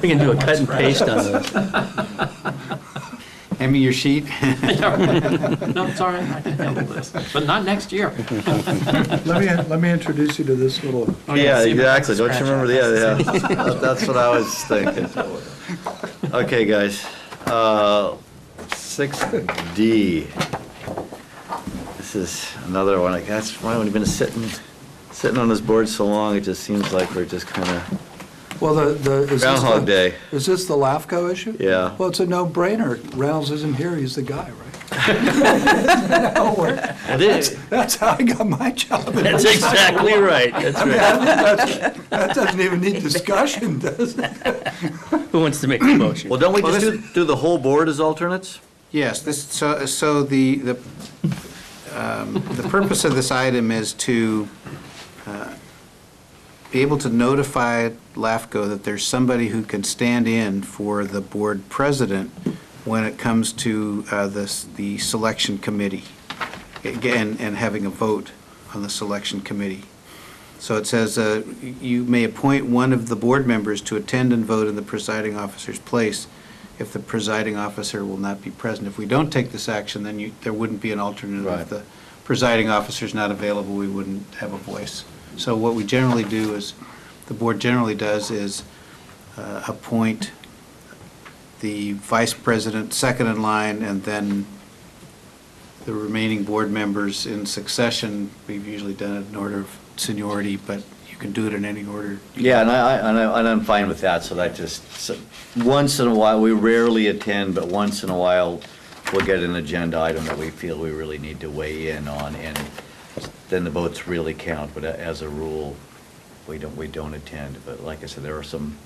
Speaker 11: We can do a cut and paste on those.
Speaker 6: Hand me your sheet.
Speaker 12: No, it's all right, I can handle this, but not next year.
Speaker 2: Let me introduce you to this little,
Speaker 3: Yeah,
Speaker 12: see, but
Speaker 3: exactly. Don't you
Speaker 12: scratch
Speaker 3: remember?
Speaker 12: out.
Speaker 3: Yeah. That's what I was thinking. Okay, guys. 6D. This is another one. That's why we've been sitting on this board so long, it just seems like we're just kind of
Speaker 2: well, is this
Speaker 3: Groundhog
Speaker 2: the-
Speaker 3: Day.
Speaker 2: Is this the LAFCO issue?
Speaker 3: Yeah.
Speaker 2: Well, it's a no-brainer. Reynolds isn't here, he's the guy, right?
Speaker 3: It is.
Speaker 2: That's how I got my job.
Speaker 11: That's exactly right. That's right.
Speaker 2: That doesn't even need discussion, does it?
Speaker 11: Who wants to make the motion?
Speaker 3: Well, don't we
Speaker 6: Well,
Speaker 3: just do the whole board as alternates?
Speaker 6: Yes, so the purpose of this item is to be able to notify LAFCO that there's somebody who can stand in for the board president when it comes to the selection committee, and having a vote on the selection committee. So it says, you may appoint one of the board members to attend and vote in the presiding officer's place if the presiding officer will not be present. If we don't take this action, then there wouldn't be an alternate.
Speaker 3: Right.
Speaker 6: If the presiding officer's not available, we wouldn't have a voice. So what we generally do is, the board generally does is appoint the vice president, second in line, and then the remaining board members in succession. We've usually done it in order of seniority, but you can do it in any order.
Speaker 3: Yeah, and I'm fine with that, so that just, once in a while, we rarely attend, but once in a while, we'll get an agenda item that we feel we really need to weigh in on, and then the votes really count, but as a rule, we don't attend. But like I said, there are some,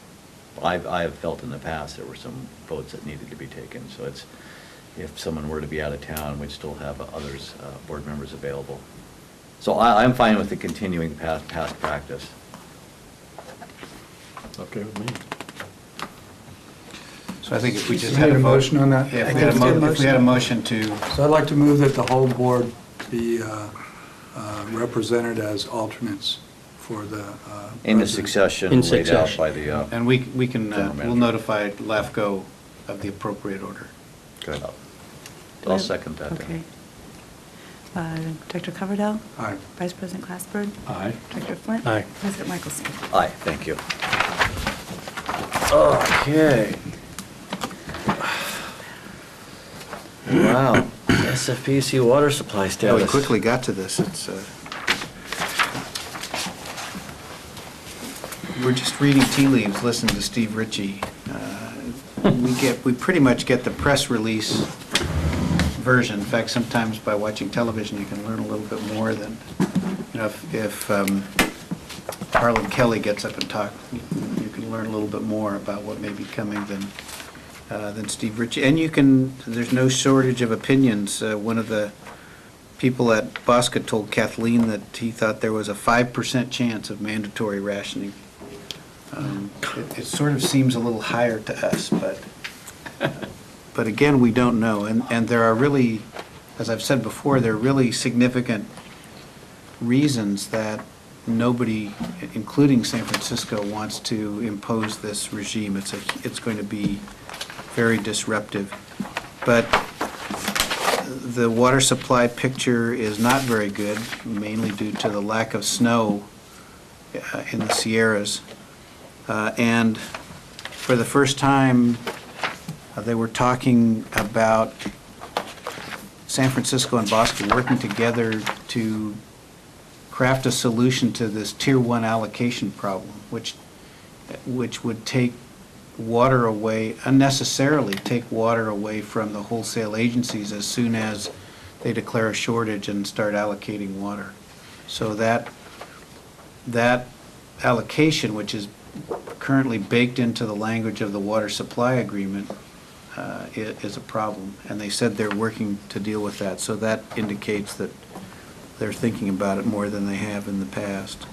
Speaker 3: I have felt in the past, there were some votes that needed to be taken, so it's, if someone were to be out of town, we'd still have others, board members available. So I'm fine with the continuing past practice.
Speaker 12: Okay with me.
Speaker 6: So I think if we just
Speaker 2: Need
Speaker 6: had
Speaker 2: a
Speaker 6: a vote.
Speaker 2: motion on that?
Speaker 6: Yeah, if we had a motion to,
Speaker 2: So I'd like to move that the whole board be represented as alternates for the
Speaker 3: In the
Speaker 2: president.
Speaker 3: succession
Speaker 11: In
Speaker 3: laid out
Speaker 11: succession.
Speaker 3: by the,
Speaker 6: and we can,
Speaker 3: General
Speaker 6: we'll
Speaker 3: manager.
Speaker 6: notify LAFCO of the appropriate order.
Speaker 3: good. I'll second that then.
Speaker 4: Okay. Director Coverdell?
Speaker 2: Aye.
Speaker 4: Vice President Glassberg?
Speaker 12: Aye.
Speaker 4: Director Flint?
Speaker 11: Aye.
Speaker 4: President Michelson?
Speaker 3: Aye, thank you. Okay. Wow, SFPC water supply
Speaker 6: Yeah,
Speaker 3: status.
Speaker 6: we quickly got to this. It's, we're just reading tea leaves, listening to Steve Ritchie. We pretty much get the press release version. In fact, sometimes by watching television, you can learn a little bit more than, if Harlan Kelly gets up and talks, you can learn a little bit more about what may be coming than Steve Ritchie. And there's no shortage of opinions. One of the people at Bosca told Kathleen that he thought there was a 5% chance of mandatory rationing It sort of seems a little higher to us, but again, we don't know. And there are really, as I've said before, there are really significant reasons that nobody, including San Francisco, wants to impose this regime. It's going to be very disruptive. But the water supply picture is not very good, mainly due to the lack of snow in the Sierras. And for the first time, they were talking about San Francisco and Boston working together to craft a solution to this Tier 1 allocation problem, which would take water away, unnecessarily take water away from the wholesale agencies as soon as they declare a shortage and start allocating water. So that allocation, which is currently baked into the language of the water supply agreement, is a problem. And they said they're working to deal with that. So that indicates that they're thinking about it more than they have in the past.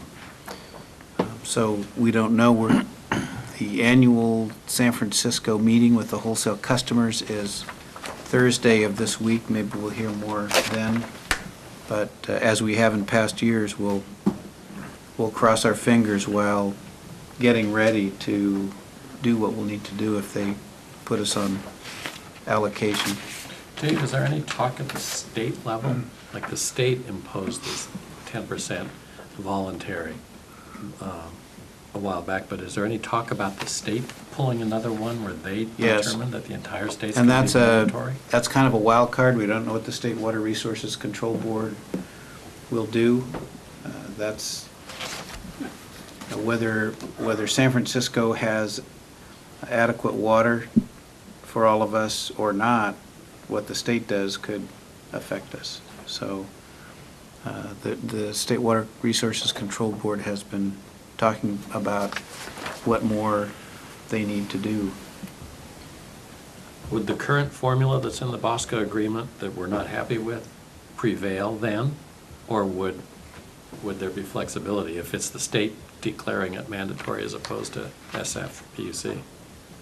Speaker 6: So we don't know where the annual San Francisco meeting with the wholesale customers is Thursday of this week. Maybe we'll hear more then. But as we have in past years, we'll cross our fingers while getting ready to do what we'll need to do if they put us on allocation.
Speaker 12: Dave, is there any talk at the state level? Like the state imposed this 10% voluntary a while back, but is there any talk about the state pulling another one where they
Speaker 6: Yes.
Speaker 12: determine that the entire state's
Speaker 6: And
Speaker 12: going to be mandatory?
Speaker 6: that's kind of a wild card. We don't know what the State Water Resources Control Board will do. That's whether San Francisco has adequate water for all of us or not, what the state does could affect us. So the State Water Resources Control Board has been talking about what more they need to do.
Speaker 12: Would the current formula that's in the Bosco agreement that we're not happy with prevail then? Or would there be flexibility if it's the state declaring it mandatory as opposed to SFPUC?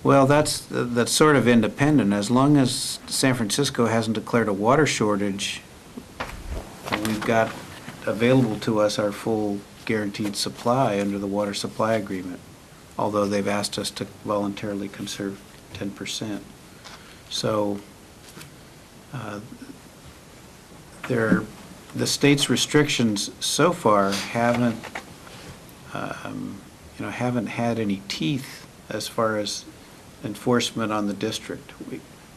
Speaker 6: Well, that's sort of independent. As long as San Francisco hasn't declared a water shortage, we've got available to us our full guaranteed supply under the water supply agreement, although they've asked us to voluntarily conserve 10%. So the state's restrictions so far haven't had any teeth as far as enforcement on the district.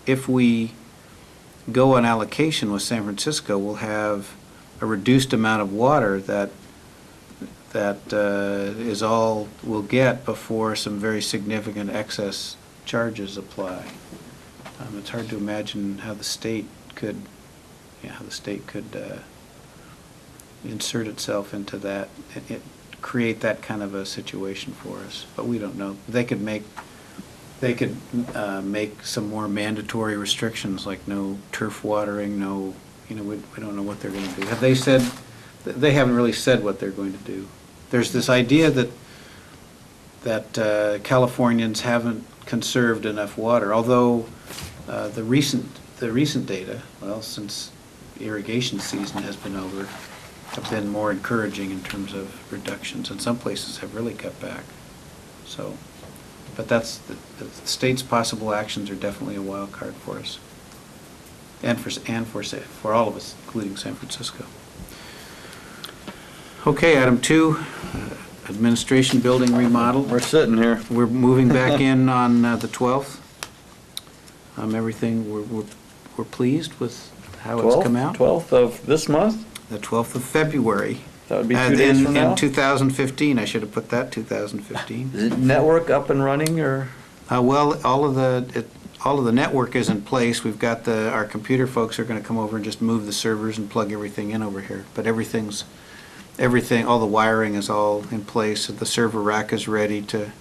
Speaker 6: If we go on allocation with San Francisco, we'll have a reduced amount of water that is all we'll get before some very significant excess charges apply. It's hard to imagine how the state could insert itself into that, create that kind of a situation for us. But we don't know. They could make some more mandatory restrictions, like no turf watering, we don't know what they're going to do. Have they said? They haven't really said what they're going to do. There's this idea that Californians haven't conserved enough water, although the recent data, well, since irrigation season has been over, have been more encouraging in terms of reductions, and some places have really cut back. So, but that's the state's possible actions are definitely a wild card for us, and for all of us, including San Francisco. Okay, item 2, administration building remodel.
Speaker 3: We're sitting here.
Speaker 6: We're moving back in on the 12th. Everything, we're pleased with how it's come out.
Speaker 3: 12th of this month?
Speaker 6: The 12th of February.
Speaker 3: That would be 2 days from now?
Speaker 6: In 2015, I should have put that 2015.
Speaker 3: Is it network up and running, or?
Speaker 6: Well, all of the network is in place. We've got our computer folks are going to come over and just move the servers and plug everything in over here. But everything, all the wiring is all in place. The server rack is ready to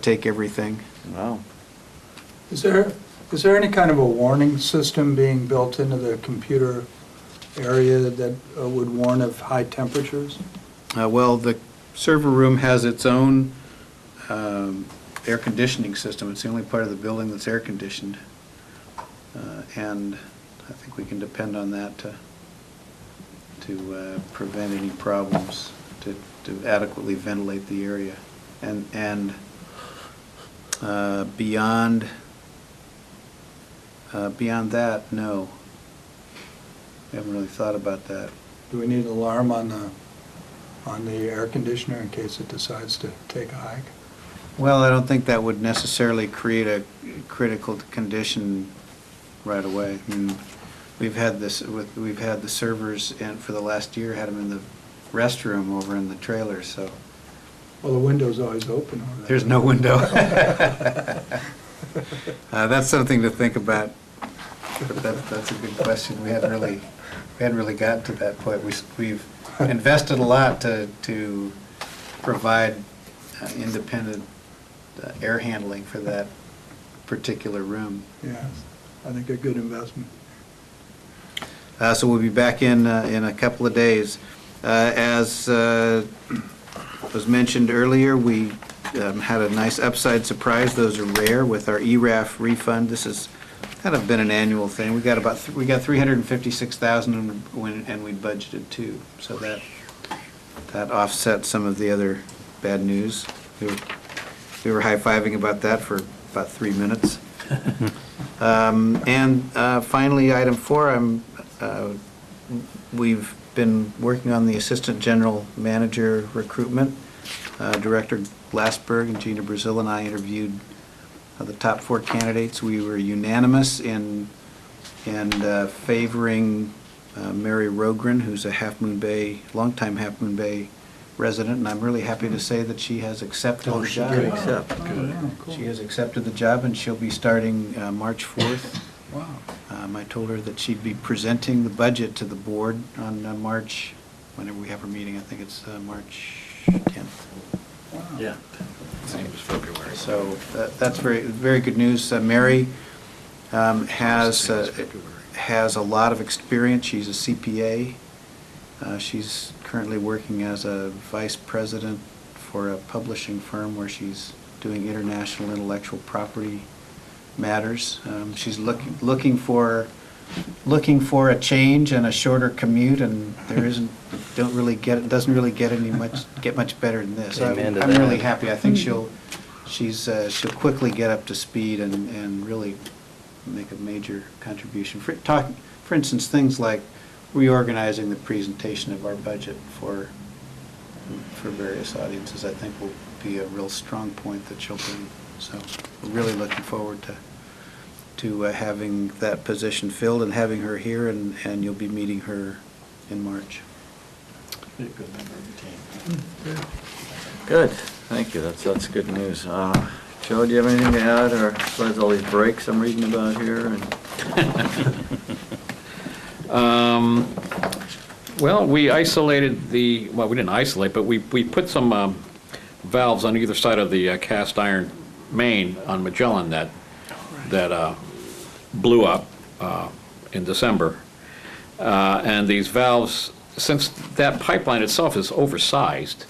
Speaker 6: take everything.
Speaker 3: Wow.
Speaker 2: Is there any kind of a warning system being built into the computer area that would warn of high temperatures?
Speaker 6: Well, the server room has its own air conditioning system. It's the only part of the building that's air conditioned. And I think we can depend on that to prevent any problems, to adequately ventilate the area. And beyond that, no. We haven't really thought about that.
Speaker 2: Do we need an alarm on the air conditioner in case it decides to take a hike?
Speaker 6: Well, I don't think that would necessarily create a critical condition right away. I mean, we've had the servers for the last year, had them in the restroom over in the trailer, so.
Speaker 2: Well, the window's always open over there.
Speaker 6: There's no window. That's something to think about. That's a good question. We hadn't really gotten to that point. We've invested a lot to provide independent air handling for that particular room.
Speaker 2: Yes, I think a good investment.
Speaker 6: So we'll be back in a couple of days. As was mentioned earlier, we had a nice upside surprise. Those are rare with our ERAF refund. This has kind of been an annual thing. We got $356,000 and we budgeted $2, so that offset some of the other bad news. We were high-fiving about that for about 3 minutes. And finally, item 4, we've been working on the Assistant General Manager recruitment. Director Glassberg and Gina Brazil and I interviewed the top 4 candidates. We were unanimous in favoring Mary Rogren, who's a longtime Half Moon Bay resident, and I'm really happy to say that she has accepted the job.
Speaker 3: did accept.
Speaker 6: She has accepted the job, and she'll be starting March 4th.
Speaker 2: Wow.
Speaker 6: I told her that she'd be presenting the budget to the board on March, whenever we have our meeting. I think it's March 10th.
Speaker 2: Wow.
Speaker 12: Yeah. Same as February.
Speaker 6: So that's very good news. Mary has a lot of experience. She's a CPA. She's currently working as a vice president for a publishing firm where she's doing international intellectual property matters. She's looking for a change and a shorter commute, and doesn't really get much better than this.
Speaker 3: Amen to
Speaker 6: I'm
Speaker 3: that.
Speaker 6: really happy. I think she'll quickly get up to speed and really make a major contribution. For instance, things like reorganizing the presentation of our budget for various audiences, I think will be a real strong point that she'll bring. So we're really looking forward to having that position filled and having her here, and you'll be meeting her in March.
Speaker 12: Be a good member of the team.
Speaker 3: Good, thank you, that's good news. Joe, do you have anything to add, or besides all these breaks I'm reading about here?
Speaker 13: Well, we isolated we didn't isolate, but we put some valves on either side of the cast iron main on Magellan that blew up in December. And these valves, since that pipeline itself is oversized,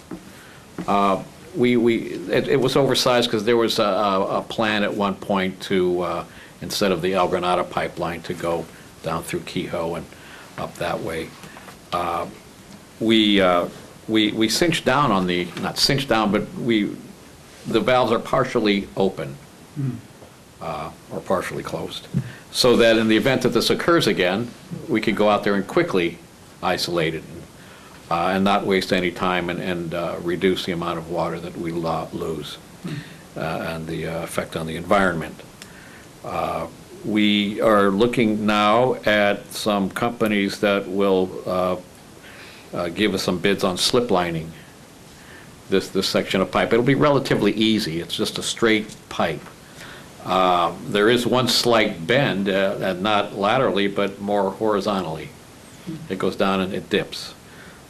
Speaker 13: it was oversized because there was a plan at one point to, instead of the El Granada pipeline, to go down through Kehoe and up that way. We cinched down on not cinched down, but the valves are partially open or partially closed, so that in the event that this occurs again, we could go out there and quickly isolate it and not waste any time and reduce the amount of water that we lose and the effect on the environment. We are looking now at some companies that will give us some bids on slip lining this section of pipe. It'll be relatively easy. It's just a straight pipe. There is one slight bend, not laterally, but more horizontally. It goes down and it dips.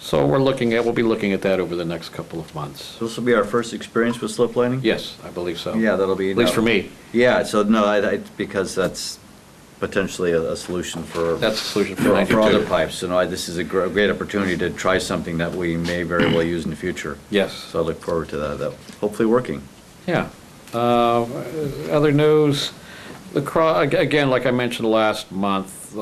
Speaker 13: So we'll be looking at that over the next couple of months.
Speaker 3: This will be our first experience with slip lining?
Speaker 13: Yes, I believe so.
Speaker 3: Yeah, that'll be.
Speaker 13: At least for me.
Speaker 3: Yeah, so no, because that's potentially a solution for.
Speaker 13: That's a solution for
Speaker 3: for
Speaker 13: 92.
Speaker 3: other pipes. So no, this is a great opportunity to try something that we may very well use in the future.
Speaker 13: Yes.
Speaker 3: So I look forward to that hopefully working.
Speaker 13: Yeah. Other news, again, like I mentioned last month,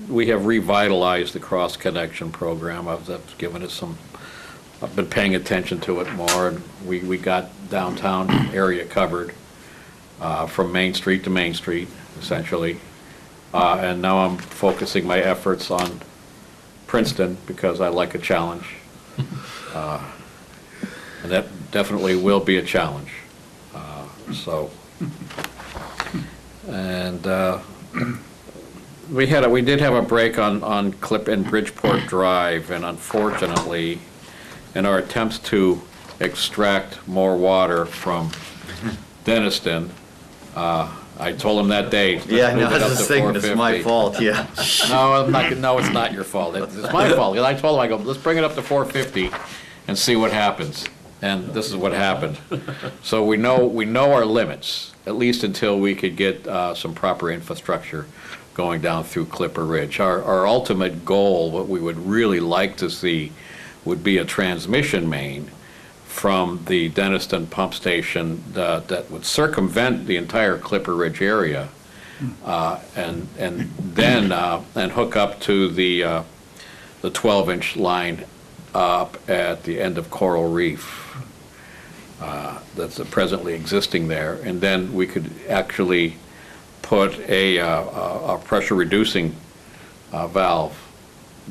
Speaker 13: we have revitalized the Cross Connection program. I've given it some, I've been paying attention to it more, and we got downtown area covered from Main Street to Main Street, essentially. And now I'm focusing my efforts on Princeton because I like a challenge. And that definitely will be a challenge. And we did have a break on Clip and Bridgeport Drive, and unfortunately, in our attempts to extract more water from Denniston, I told him that day.
Speaker 3: Yeah,
Speaker 13: let's
Speaker 3: no,
Speaker 13: move
Speaker 3: I
Speaker 13: it up
Speaker 3: was
Speaker 13: to
Speaker 3: just thinking it's my
Speaker 13: 450.
Speaker 3: fault, yeah.
Speaker 13: No, it's not your fault. It's my fault. I told him, I go, let's bring it up to 450 and see what happens. And this is what happened. So we know our limits, at least until we could get some proper infrastructure going down through Clipper Ridge. Our ultimate goal, what we would really like to see, would be a transmission main from the Denniston pump station that would circumvent the entire Clipper Ridge area, and then hook up to the 12-inch line up at the end of Coral Reef that's presently existing there, and then we could actually put a pressure reducing valve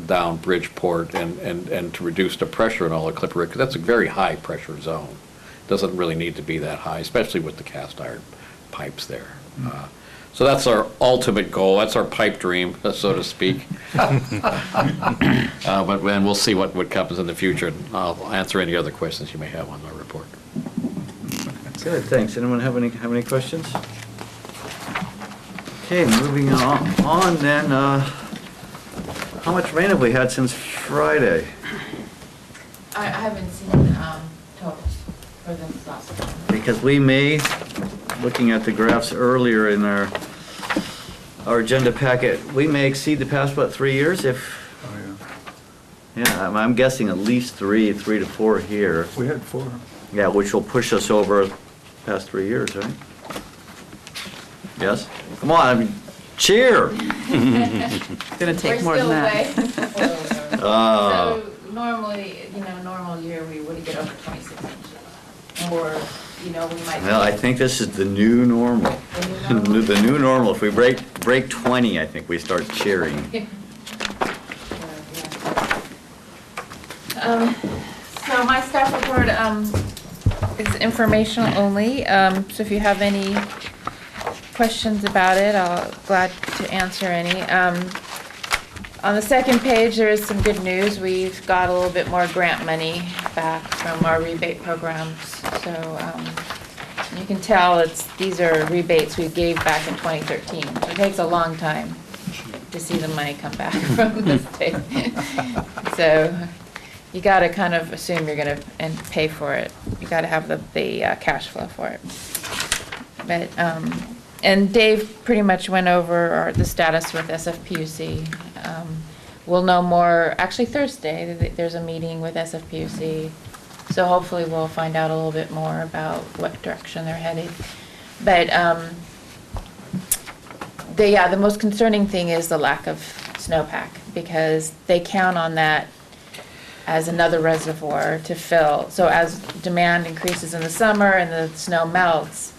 Speaker 13: down Bridgeport and to reduce the pressure in all of Clipper Ridge, because that's a very high pressure zone. Doesn't really need to be that high, especially with the cast iron pipes there. So that's our ultimate goal. That's our pipe dream, so to speak. But we'll see what happens in the future. I'll answer any other questions you may have on my report.
Speaker 3: Good, thanks. Anyone have any questions? Okay, moving on then. How much rain have we had since Friday?
Speaker 8: I haven't seen totals for this last one.
Speaker 3: Because we may, looking at the graphs earlier in our agenda packet, we may exceed the past, 3 years if... Yeah, I'm guessing at least three to four here.
Speaker 2: We had 4.
Speaker 3: Yeah, which will push us over past 3 years, right? Yes? Come on, I mean, cheer!
Speaker 4: It's going to take more than that.
Speaker 8: We're still way.
Speaker 3: Oh.
Speaker 8: So normally, normal year, we would get over 26 inches. Or, we might.
Speaker 3: Well, I think this is the new normal.
Speaker 8: The new normal?
Speaker 3: The new normal. If we break 20, I think we start cheering.
Speaker 8: So my staff report is informational only, so if you have any questions about it, I'll glad to answer any. On the second page, there is some good news. We've got a little bit more grant money back from our rebate programs. So you can tell these are rebates we gave back in 2013. So it takes a long time to see the money come back from the state. So you got to kind of assume you're going to and pay for it. You got to have the cash flow for it. But and Dave pretty much went over the status with SFPUC. We'll know more, actually Thursday, there's a meeting with SFPUC. So hopefully we'll find out a little bit more about what direction they're headed. But the most concerning thing is the lack of snowpack, because they count on that as another reservoir to fill. So as demand increases in the summer and the snow melts,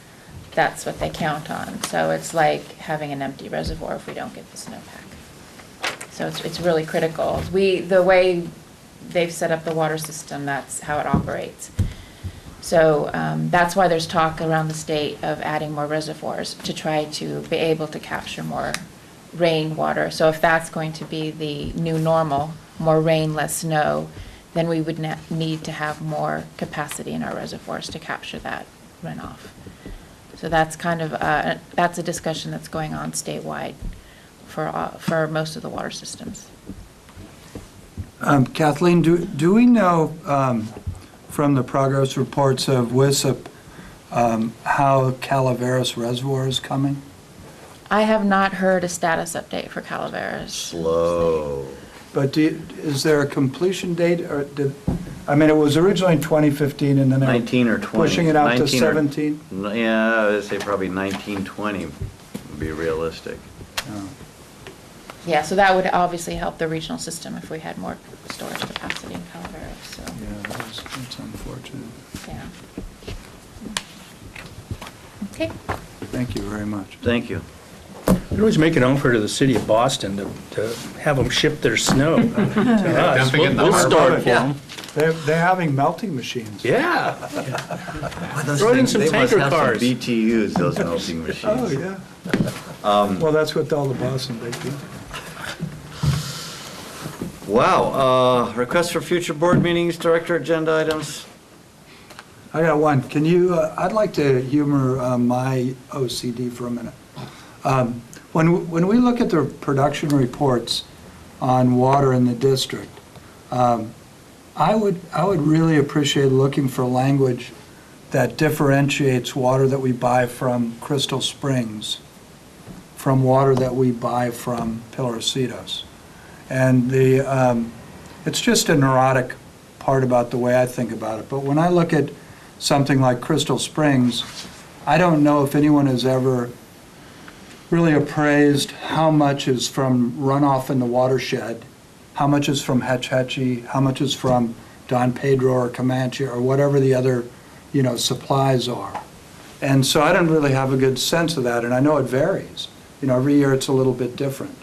Speaker 8: that's what they count on. So it's like having an empty reservoir if we don't get the snowpack. So it's really critical. The way they've set up the water system, that's how it operates. So that's why there's talk around the state of adding more reservoirs to try to be able to capture more rainwater. So if that's going to be the new normal, more rain, less snow, then we would need to have more capacity in our reservoirs to capture that runoff. So that's kind of that's a discussion that's going on statewide for most of the water systems.
Speaker 2: Kathleen, do we know from the progress reports of WISP how Calaveras Reservoir is coming?
Speaker 8: I have not heard a status update for Calaveras.
Speaker 3: Slow.
Speaker 2: But is there a completion date, or I mean, it was originally 2015, and then they were
Speaker 3: 19 or 20.
Speaker 2: pushing it out to
Speaker 3: 19 or
Speaker 2: 17?
Speaker 3: Yeah, I'd say probably 1920 would be realistic.
Speaker 2: Oh.
Speaker 8: Yeah, so that would obviously help the regional system if we had more storage capacity in Calvert, so,
Speaker 2: Yeah, that's unfortunate.
Speaker 8: yeah. Okay.
Speaker 2: Thank you very much.
Speaker 3: Thank you.
Speaker 11: It always make it unfair to the city of Boston to have them ship their snow to us.
Speaker 5: Dumping it in the
Speaker 11: We'll
Speaker 5: harbor.
Speaker 11: store it for them.
Speaker 2: They're having melting machines.
Speaker 11: Yeah.
Speaker 3: Those
Speaker 11: Throw it in
Speaker 3: things-
Speaker 11: some
Speaker 3: they must
Speaker 11: tanker
Speaker 3: have some
Speaker 11: cars.
Speaker 3: BTUs, those melting
Speaker 2: Oh,
Speaker 3: machines.
Speaker 2: yeah. Well, that's what all the Boston big do.
Speaker 3: Wow, requests for future board meetings, director agenda items?
Speaker 2: I got one. Can you, I'd like to humor my OCD for a minute. When we look at the production reports on water in the district, I would really appreciate looking for language that differentiates water that we buy from Crystal Springs from water that we buy from Pillarcitos. And it's just a neurotic part about the way I think about it. But when I look at something like Crystal Springs, I don't know if anyone has ever really appraised how much is from runoff in the watershed, how much is from Hetch Hetchy, how much is from Don Pedro or Comanche or whatever the other, supplies are. And so I don't really have a good sense of that, and I know it varies. Every year it's a little bit different.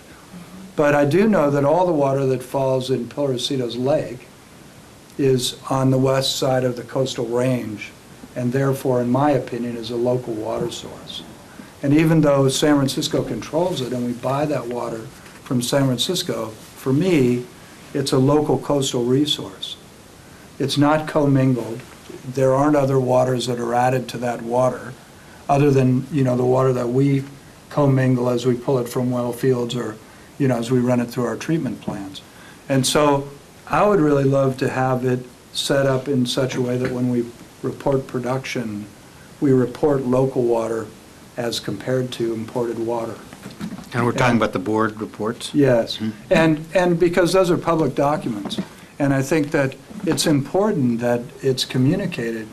Speaker 2: But I do know that all the water that falls in Pillarcitos Lake is on the west side of the coastal range, and therefore, in my opinion, is a local water source. And even though San Francisco controls it and we buy that water from San Francisco, for me, it's a local coastal resource. It's not commingled. There aren't other waters that are added to that water, other than, the water that we commingle as we pull it from well fields or, as we run it through our treatment plants. And so I would really love to have it set up in such a way that when we report production, we report local water as compared to imported water.
Speaker 6: And we're talking about the board reports?
Speaker 2: Yes, and because those are public documents, and I think that it's important that it's communicated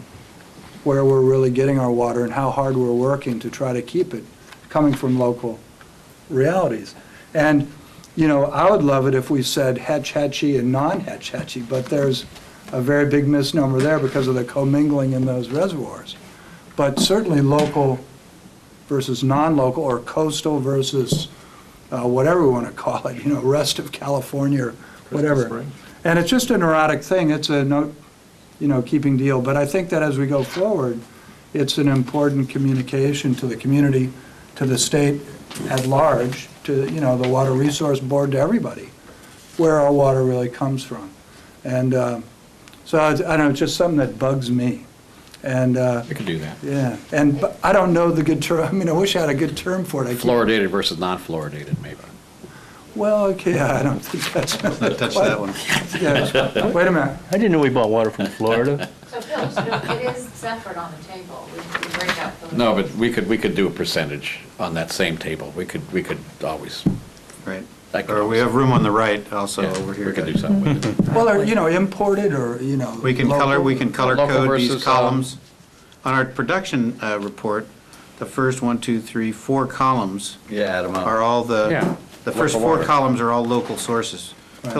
Speaker 2: where we're really getting our water and how hard we're working to try to keep it coming from local realities. And, I would love it if we said Hetch Hetchy and non-Hetch Hetchy, but there's a very big misnomer there because of the commingling in those reservoirs. But certainly local versus non-local, or coastal versus whatever we want to call it, rest of California or whatever. And it's just a neurotic thing. It's a note, keeping deal. But I think that as we go forward, it's an important communication to the community, to the state at large, to, the Water Resource Board, to everybody, where our water really comes from. And so I don't know, it's just something that bugs me. And
Speaker 13: We could do that.
Speaker 2: yeah, but I don't know the good term. I mean, I wish I had a good term for it.
Speaker 13: Fluoridated versus non-fluoridated, maybe.
Speaker 2: Well, okay, I don't think that's.
Speaker 6: Not touch that one.
Speaker 2: Yeah, wait a minute.
Speaker 11: I didn't know we bought water from Florida.
Speaker 14: So Phil, it is separate on the table. We break out the.
Speaker 13: No, but we could do a percentage on that same table. We could always,
Speaker 6: Right.
Speaker 13: I could
Speaker 6: Or we have room on the right also
Speaker 13: yeah,
Speaker 6: over here.
Speaker 13: we could do something with it.
Speaker 2: Well, or, imported or,
Speaker 6: We can color
Speaker 13: Local
Speaker 6: code these
Speaker 13: versus,
Speaker 6: columns. On our production report, the first 1, 2, 3, 4 columns
Speaker 3: Yeah, add them
Speaker 6: are
Speaker 3: up.
Speaker 6: all
Speaker 13: Yeah,
Speaker 6: the first
Speaker 13: local
Speaker 6: 4
Speaker 13: water.
Speaker 6: columns are all local sources.
Speaker 2: Right.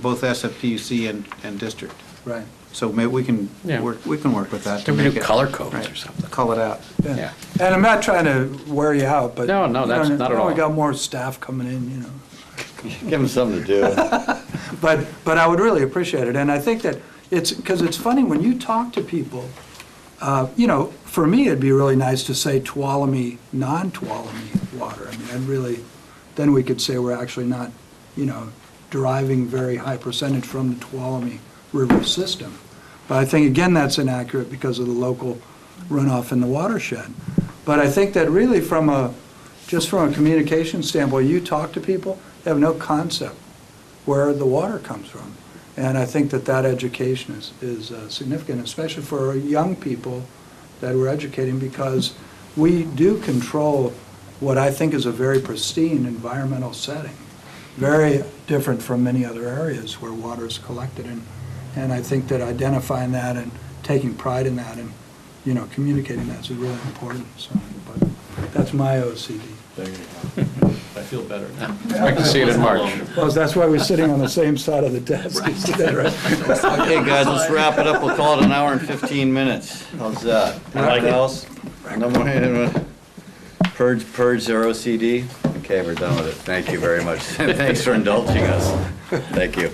Speaker 6: Both SFPUC and district.
Speaker 2: Right.
Speaker 6: So maybe we can
Speaker 13: Yeah.
Speaker 6: work with that. to
Speaker 13: We
Speaker 6: make
Speaker 13: could do
Speaker 6: it-
Speaker 13: color codes
Speaker 6: right,
Speaker 13: or something.
Speaker 6: Call it out.
Speaker 13: Yeah.
Speaker 2: And I'm not trying to wear you out, but.
Speaker 13: No, no, that's not at all.
Speaker 2: We got more staff coming in,
Speaker 3: Give them something to do.
Speaker 2: But I would really appreciate it. And I think that because it's funny, when you talk to people, for me, it'd be really nice to say Tuolumne, non-Tuolumne water. I mean, then we could say we're actually not, deriving very high percentage from the Tuolumne River system. But I think, again, that's inaccurate because of the local runoff in the watershed. But I think that really just from a communication standpoint, you talk to people, they have no concept where the water comes from. And I think that education is significant, especially for young people that we're educating, because we do control what I think is a very pristine environmental setting. very different from many other areas where water is collected. And I think that identifying that and taking pride in that and, you know, communicating that is really important, so, but that's my OCD.
Speaker 12: There you go. I feel better now.
Speaker 13: I can see it in March.
Speaker 2: Well, that's why we're sitting on the same side of the desk.
Speaker 3: Okay, guys, let's wrap it up. We'll call it an hour and 15 minutes. How's that? Anything else? No more, purge their OCD? Okay, we're done with it. Thank you very much. Thanks for indulging us. Thank you.